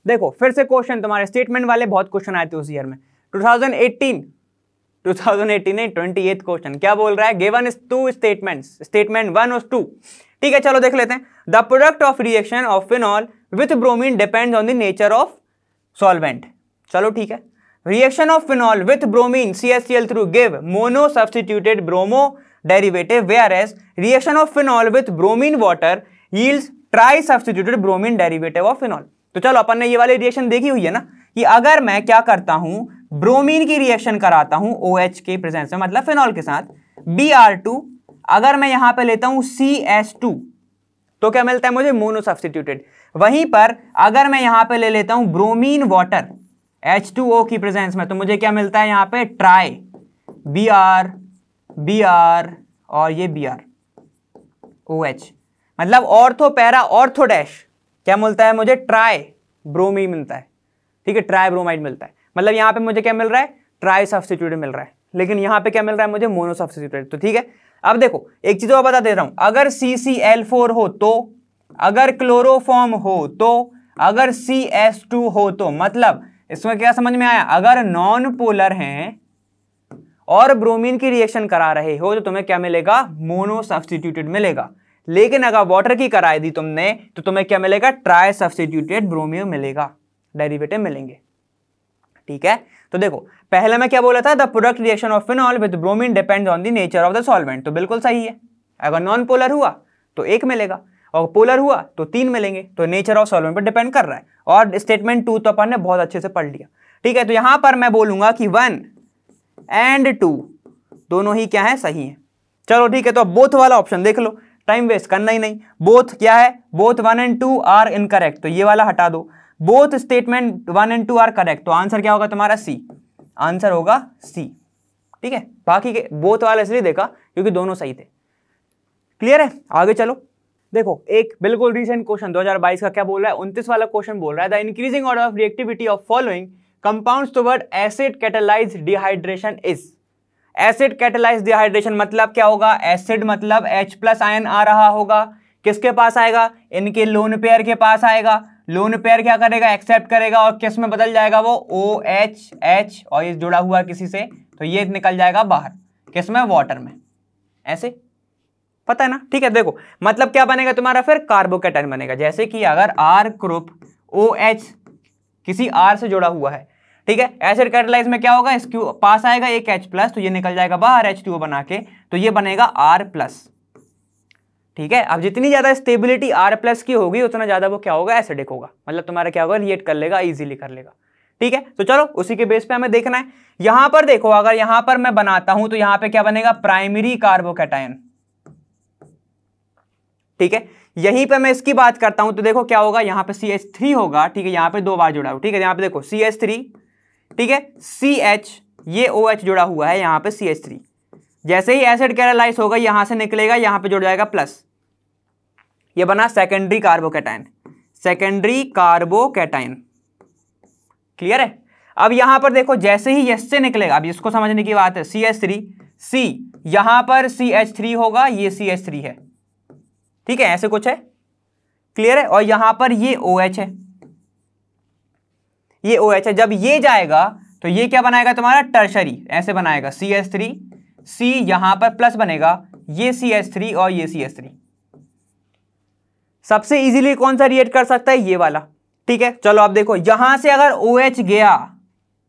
देखो फिर से क्वेश्चन तुम्हारे स्टेटमेंट वाले बहुत क्वेश्चन आए थे उस ईयर में, 2018 नहीं, 28th क्वेश्चन क्या बोल रहा है? गिवन इज 2 स्टेटमेंट्स, स्टेटमेंट 1 और 2। ठीक है, चलो देख लेते हैं। The product of reaction of phenol with bromine depends on the nature of solvent. चलो ठीक है, reaction of phenol with bromine CaCl3 give mono substituted bromo derivative, whereas reaction of phenol with bromine water yields try substituted bromine derivative of phenol. तो चलो अपन ने ये वाली reaction देखी हुई है ना, कि अगर मैं क्या करता हूं, ब्रोमीन की रिएक्शन कराता हूं OH के प्रेजेंस में, मतलब फिनॉल के साथ, Br2, अगर मैं यहां पे लेता हूं CS2 तो क्या मिलता है मुझे? Mono substituted. वहीं पर अगर मैं यहां पे ले लेता हूं ब्रोमीन वाटर H2O की प्रेजेंस में, तो मुझे क्या मिलता है यहां पे? ट्राई, Br और ये Br OH, मतलब ऑर्थो, पैरा, ऑर्थो डैश, क्या मिलता है मुझे? ट्राई ब्रोमीन मिलता है। ठीक है, ट्राई ब्रोमाइड मिलता है। मतलब यहां पे मुझे क्या मिल रहा है? ट्राई सब्स्टिट्यूटेड मिल रहा है, लेकिन यहां पे क्या मिल रहा है मुझे? Mono substituted. तो ठीक है, अब देखो एक चीज और बता दे रहा हूं, अगर CCl4 हो तो, अगर क्लोरोफॉर्म हो तो, अगर CS2 हो तो, मतलब इसमें क्या समझ में आया? अगर नॉन पोलर हैं और ब्रोमीन की रिएक्शन करा रहे हो तो तुम्हें क्या मिलेगा? मोनो सब्स्टिट्यूटेड मिलेगा। लेकिन अगर वाटर की कराई दी तुमने तो तुम्हें क्या मिलेगा? ट्राई सब्स्टिट्यूटेड ब्रोमीन मिलेगा, डेरिवेटिव मिलेंगे। ठीक है, तो देखो पहले मैं क्या बोला था? The product reaction of phenol with bromine depends on the nature of the solvent. तो बिल्कुल सही है, अगर नॉन पोलर हुआ तो 1 मिलेगा और पोलर हुआ तो 3 मिलेंगे। तो नेचर ऑफ सॉल्वेंट पर डिपेंड कर रहा है। और स्टेटमेंट 2 तो अपन ने बहुत अच्छे से पढ़ लिया। ठीक है, तो यहां पर मैं बोलूंगा कि 1 एंड 2 दोनों ही क्या है? सही है। चलो ठीक है, तो अब बोथ वाला ऑप्शन देख लो, टाइम वेस्ट करना ही नहीं। बोथ क्या है? बोथ 1 एंड 2 आर इनकरेक्ट, तो ये वाला हटा दो। Both statement 1 and 2 are correct, तो आंसर क्या होगा तुम्हारा? सी। आंसर होगा सी। ठीक है, बाकी के बोथ वाले इसलिए देखा क्योंकि दोनों सही थे। क्लियर है? आगे चलो। देखो एक बिल्कुल रिसेंट क्वेश्चन 2022 का क्या बोल रहा है? 29 वाला क्वेश्चन बोल रहा है, the increasing order of reactivity of following compounds toward acid catalysed dehydration is. Acid catalysed dehydration मतलब क्या होगा? एसिड मतलब H+ आयन आ रहा होगा, किसके पास आएगा? इनके लोन पेयर के पास आएगा। लोन पेयर क्या करेगा? एक्सेप्ट करेगा और किस में बदल जाएगा वो? OH, H, और ये जुड़ा हुआ किसी से, तो ये निकल जाएगा बाहर, किस में? वाटर में। ऐसे पता है ना, ठीक है। देखो मतलब क्या बनेगा तुम्हारा, फिर कार्बोकैटायन बनेगा। जैसे कि अगर R ग्रुप OH किसी R से जुड़ा हुआ है, ठीक है, एसिड कैटालाइज में क्या होगा, इसके पास आएगा एक H+, तो ये निकल जाएगा बाहर H2O बना के, तो ये बनेगा R+, ठीक है। अब जितनी ज्यादा स्टेबिलिटी R+ की होगी उतना ज्यादा वो क्या होगा, एसिडिक होगा, मतलब तुम्हारा क्या होगा, रिएक्ट कर लेगा, इजीली कर लेगा, ठीक है। तो चलो उसी के बेस पे हमें देखना है। यहां पर देखो, अगर यहां पर मैं बनाता हूं तो यहां पे क्या बनेगा, प्राइमरी कार्बोकैटायन, ठीक है। यहीं पे मैं इसकी बात करता हूं तो देखो क्या होगा, यहां पे CH3 होगा, ठीक है, यहां पे 2 बार जुड़ा हुआ, ठीक है, यहां पे देखो CH3, ठीक है, CH, ये OH जुड़ा हुआ है, यहां पे CH3, जैसे ही एसिड कैटालाइज होगा यहां से निकलेगा, यहां पे जुड़ जाएगा प्लस, ये बना secondary carbocation, secondary carbocation, clear है। अब यहां पर देखो जैसे ही यस से निकलेगा, अब इसको समझने की बात है, CH3, C, यहां पर CH3 होगा, ये CH3 है, ठीक है, ऐसे कुछ है, क्लियर है। और यहां पर ये OH है, ये OH है। जब ये जाएगा तो ये क्या बनाएगा तुम्हारा, टर्शरी, ऐसे बनाएगा CH3, C, यहां पर प्लस बनेगा, ये CH3 और ये CH3। सबसे इजीली कौन सा रिएक्ट कर सकता है, ये वाला, ठीक है। चलो अब देखो यहां से अगर OH गया,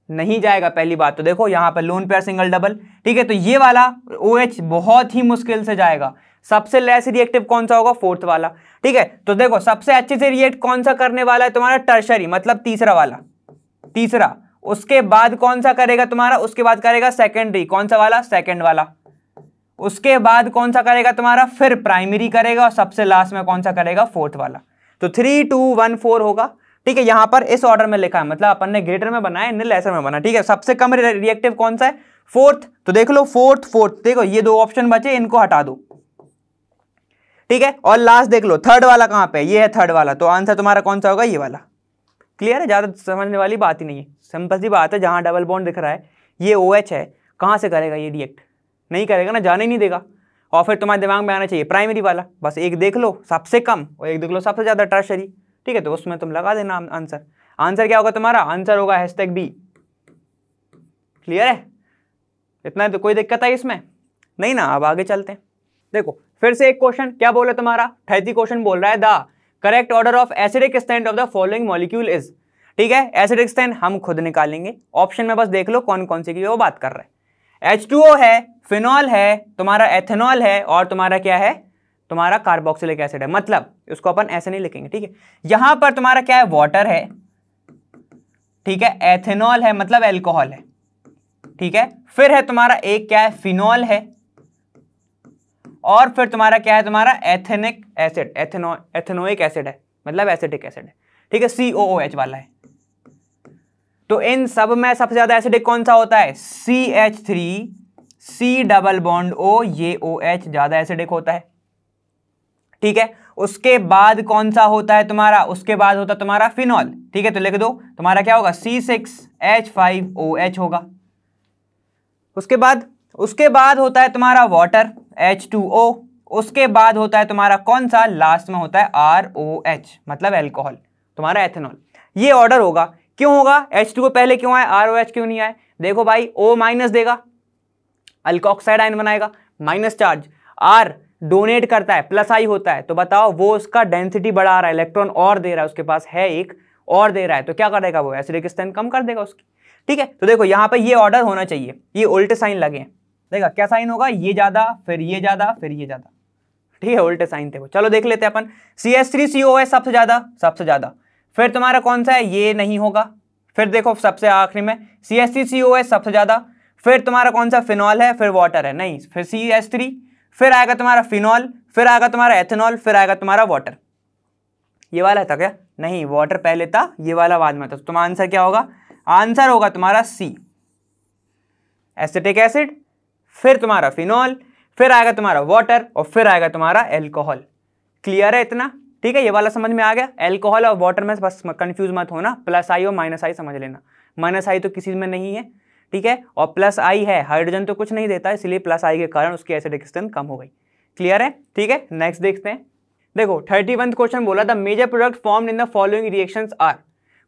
नहीं जाएगा पहली बात तो, देखो यहां पर लोन पेयर सिंगल डबल, ठीक है, तो ये वाला OH बहुत ही मुश्किल से जाएगा। सबसे लेस रिएक्टिव कौन सा होगा, फोर्थ वाला, ठीक है। तो देखो सबसे अच्छे से रिएक्ट कौन सा करने वाला है तुम्हारा, टर्शरी, मतलब तीसरा वाला, तीसरा। उसके बाद कौन सा करेगा तुम्हारा, उसके बाद करेगा सेकेंडरी, कौन सा वाला, सेकेंड वाला। उसके बाद कौन सा करेगा तुम्हारा, फिर प्राइमरी करेगा, और सबसे लास्ट में कौन सा करेगा, फोर्थ वाला। तो 3 2 1 4 होगा, ठीक है। यहां पर इस ऑर्डर में लिखा है, मतलब अपन ने ग्रेटर में बनाया, इन्हें लेसर में बना, ठीक है। सबसे कम रिएक्टिव कौन सा है, फोर्थ, तो देख लो फोर्थ, देखो ये 2 ऑप्शन बचे, इनको हटा दो, ठीक है। और लास्ट देख लो थर्ड वाला कहां पे, ये है थर्ड वाला, तो आंसर तुम्हारा कौन सा होगा, ये वाला, क्लियर है। ज्यादा समझने वाली बात ही नहीं है, सिंपल सी बात है। जहां डबल बॉन्ड दिख रहा है, ये OH है, कहां से करेगा ये रिएक्ट, नहीं करेगा ना, जाने ही नहीं देगा। और फिर तुम्हारे दिमाग में आना चाहिए प्राइमरी वाला, बस एक देख लो सबसे कम और एक देख लो सबसे ज्यादा, टर्शरी, ठीक है। तो उसमें तुम लगा देना आंसर। आंसर क्या होगा तुम्हारा, आंसर होगा #B, क्लियर है। इतना तो कोई दिक्कत है इसमें नहीं ना। अब आगे चलते हैं, देखो फिर से एक क्वेश्चन क्या बोला तुम्हारा, 30 क्वेश्चन बोल रहा है, the correct order of acidic strength of the following molecule is, ठीक है। एसिडिक स्ट्रेंथ हम खुद निकालेंगे, ऑप्शन में बस देख लो कौन कौन से की वो बात कर रहा है। H2O है, फिनॉल है, तुम्हारा एथेनॉल है, और तुम्हारा क्या है, तुम्हारा कार्बोक्सिलिक एसिड है। मतलब इसको अपन ऐसे नहीं लिखेंगे, ठीक है। यहां पर तुम्हारा क्या है, वाटर है, ठीक है, एथेनॉल है मतलब एल्कोहल है, ठीक है। फिर है तुम्हारा एक क्या है, फिनॉल है, और फिर तुम्हारा क्या है, तुम्हारा एथेनिक एसिड, एथेनोइक एसिड है, मतलब एसिडिक एसिड है, ठीक है, COOH वाला है। तो इन सब में सबसे ज्यादा एसिडिक कौन सा होता है, CH3, C double bond O, ये OH ज्यादा एसिडिक होता है, ठीक है। उसके बाद कौन सा होता है तुम्हारा, उसके बाद होता है तुम्हारा फिनॉल, ठीक है। तो लिख दो तुम्हारा क्या होगा, C6H5OH होगा। उसके बाद होता है तुम्हारा वाटर, H2O। उसके बाद होता है तुम्हारा कौन सा, लास्ट में होता है ROH, मतलब एल्कोहल, तुम्हारा एथेनॉल। ये ऑर्डर होगा। क्यों होगा, H2O पहले क्यों आया, ROH क्यों नहीं आया। देखो भाई O- देगा, अल्कोक्साइड आयन बनाएगा, माइनस चार्ज, R डोनेट करता है, +I होता है, तो बताओ वो उसका डेंसिटी बढ़ा रहा है, इलेक्ट्रॉन और दे रहा है, उसके पास है एक और दे रहा है, तो क्या करेगा वो, एसिडिक स्ट्रेंथ कम कर देगा उसकी, ठीक है। तो देखो यहाँ पे ये ऑर्डर होना चाहिए, ये उल्टे साइन लगे हैं, देखा क्या साइन होगा, ये ज्यादा, फिर ये ज्यादा, फिर ये ज्यादा, ठीक है, उल्टे साइन थे वो। चलो देख लेते हैं अपन, CH3COH सबसे ज्यादा, फिर तुम्हारा कौन सा है, ये नहीं होगा, फिर देखो सबसे आखिरी में CH3COH सबसे ज्यादा, फिर तुम्हारा कौन सा, फिनॉल है, फिर वाटर है, नहीं, फिर CH3, फिर आएगा तुम्हारा फिनॉल, फिर आएगा तुम्हारा एथेनॉल, फिर आएगा तुम्हारा वाटर। ये वाला था क्या, नहीं, वाटर पहले था, ये वाला बाद में था। तो तुम्हारा आंसर क्या होगा, आंसर होगा तुम्हारा C, एसिटिक एसिड, फिर तुम्हारा फिनॉल, फिर आएगा तुम्हारा वाटर, और फिर आएगा तुम्हारा एल्कोहल। क्लियर है इतना, ठीक है, ये वाला समझ में आ गया। एल्कोहल और वाटर में बस कंफ्यूज मत होना, +I और -I समझ लेना, -I तो किसी में नहीं है, ठीक है, और +I है, हाइड्रोजन तो कुछ नहीं देता, इसलिए +I के कारण उसकी एसिडिक स्ट्रेंथ कम हो गई। क्लियर है, ठीक है। नेक्स्ट देखते हैं, देखो 31वां क्वेश्चन बोला the major product formed in the following reactions are,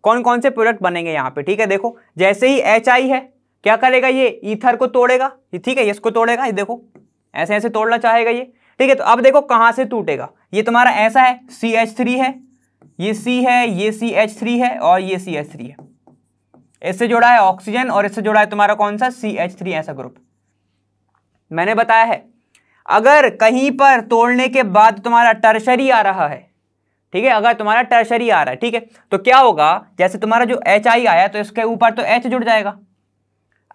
कौन कौन से प्रोडक्ट बनेंगे यहाँ पे, ठीक है। देखो जैसे ही HI है, क्या करेगा, ये ईथर को तोड़ेगा, ठीक है, इसको तोड़ेगा, ये देखो ऐसे ऐसे तोड़ना चाहेगा ये, ठीक है, तो अब देखो कहां से टूटेगा। ये तुम्हारा ऐसा है, CH3 है, ये C है, ये CH3 है और ये CH3 है। इससे जुड़ा है ऑक्सीजन और इससे जुड़ा है तुम्हारा कौन सा, CH3 ऐसा ग्रुप। मैंने बताया है अगर कहीं पर तोड़ने के बाद तुम्हारा टर्शरी आ रहा है, ठीक है, अगर तुम्हारा टर्शरी आ रहा है, ठीक है, तो क्या होगा, जैसे तुम्हारा जो HI आया तो इसके ऊपर तो H जुड़ जाएगा।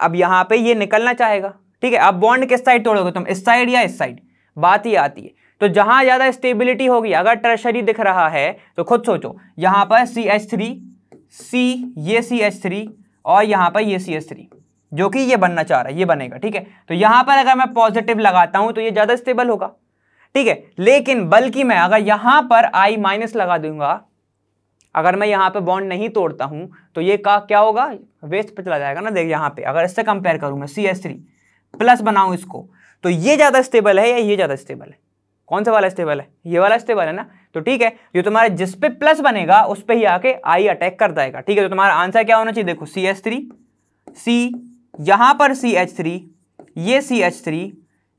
अब यहां पे ये निकलना चाहेगा, ठीक है। अब बॉन्ड किस साइड तोड़ोगे तुम, इस साइड या इस साइड, बात ही आती है। तो जहां ज्यादा स्टेबिलिटी होगी, अगर टर्शरी दिख रहा है तो खुद सोचो, यहां पर CH3, C, ये CH3 और यहां पर ये CH3 जो कि ये बनना चाह रहा है, ये बनेगा, ठीक है। तो यहां पर अगर मैं पॉजिटिव लगाता हूं तो ये ज्यादा स्टेबल होगा, ठीक है। लेकिन बल्कि मैं अगर यहां पर I- लगा दूंगा, अगर मैं यहां पे बॉन्ड नहीं तोड़ता हूं तो ये का क्या होगा, वेस्ट पे चला जाएगा ना। देख यहां पे अगर इससे कंपेयर करूं मैं, CH3 प्लस बनाऊं इसको, तो ये ज्यादा स्टेबल है या ये ज्यादा स्टेबल है, कौन सा वाला स्टेबल है, ये वाला स्टेबल है ना। तो ठीक है, जो तुम्हारा जिस पे प्लस बनेगा उस पे ही आके I अटैक कर जाएगा, ठीक है। तो तुम्हारा आंसर क्या होना चाहिए, देखो CH3, C, यहां पर CH3, ये CH3,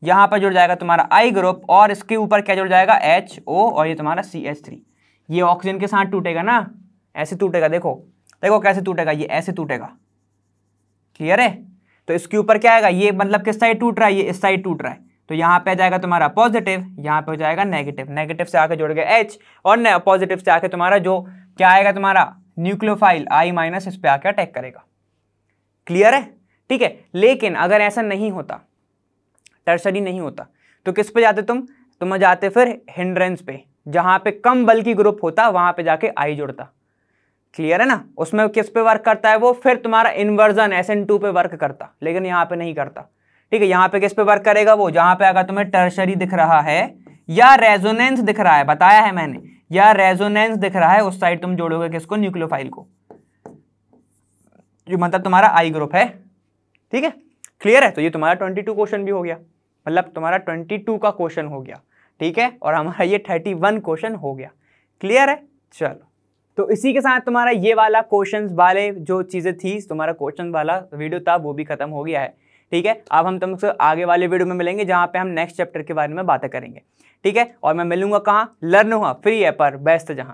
यहां पर जुड़ जाएगा तुम्हारा I ग्रुप और इसके ऊपर क्या जुड़ जाएगा, HO और ये तुम्हारा CH3। ये ऑक्सीजन के साथ टूटेगा ना, ऐसे टूटेगा, देखो देखो कैसे टूटेगा, ये ऐसे टूटेगा, क्लियर है। तो इसके ऊपर क्या आएगा, ये मतलब किस साइड टूट रहा है, ये इस साइड टूट रहा है, तो यहां पे आ जाएगा तुम्हारा पॉजिटिव, यहां पे हो जाएगा नेगेटिव, नेगेटिव से आके जुड़ गया H और पॉजिटिव से आके तुम्हारा जो क्या आएगा, तुम्हारा न्यूक्लियोफाइल I- इस पे आके अटैक करेगा, क्लियर है, ठीक है। लेकिन अगर ऐसा नहीं होता, टर्शरी नहीं होता, तो किस पे जाते तुम जाते फिर हिंड्रेंस पे, जहां पे कम बल्कि ग्रुप होता वहां पे जाके I जुड़ता, क्लियर है ना। उसमें किस पे वर्क करता है वो, फिर तुम्हारा इन्वर्जन SN2 पे वर्क करता, लेकिन यहाँ पे नहीं करता, ठीक है। यहाँ पे किस पे वर्क करेगा वो, जहां पे अगर तुम्हें टर्शरी दिख रहा है या रेजोनेंस दिख रहा है, बताया है मैंने, या रेजोनेंस दिख रहा है, उस साइड तुम जोड़ोगे किसको, न्यूक्लियोफाइल को, जो मतलब तुम्हारा I ग्रुप है, ठीक है, क्लियर है। तो ये तुम्हारा 22 क्वेश्चन भी हो गया, मतलब तुम्हारा 22 का क्वेश्चन हो गया, ठीक है, और हमारा ये 31 क्वेश्चन हो गया, क्लियर है। चलो, तो इसी के साथ तुम्हारा ये वाला क्वेश्चंस वाले जो चीजें थी, तुम्हारा क्वेश्चन वाला वीडियो था वो भी खत्म हो गया है, ठीक है। अब हम तुमसे आगे वाले वीडियो में मिलेंगे जहां पे हम नेक्स्ट चैप्टर के बारे में बातें करेंगे, ठीक है। और मैं मिलूंगा कहाँ, लर्न हुआ फ्री है पर बेस्ट जहां।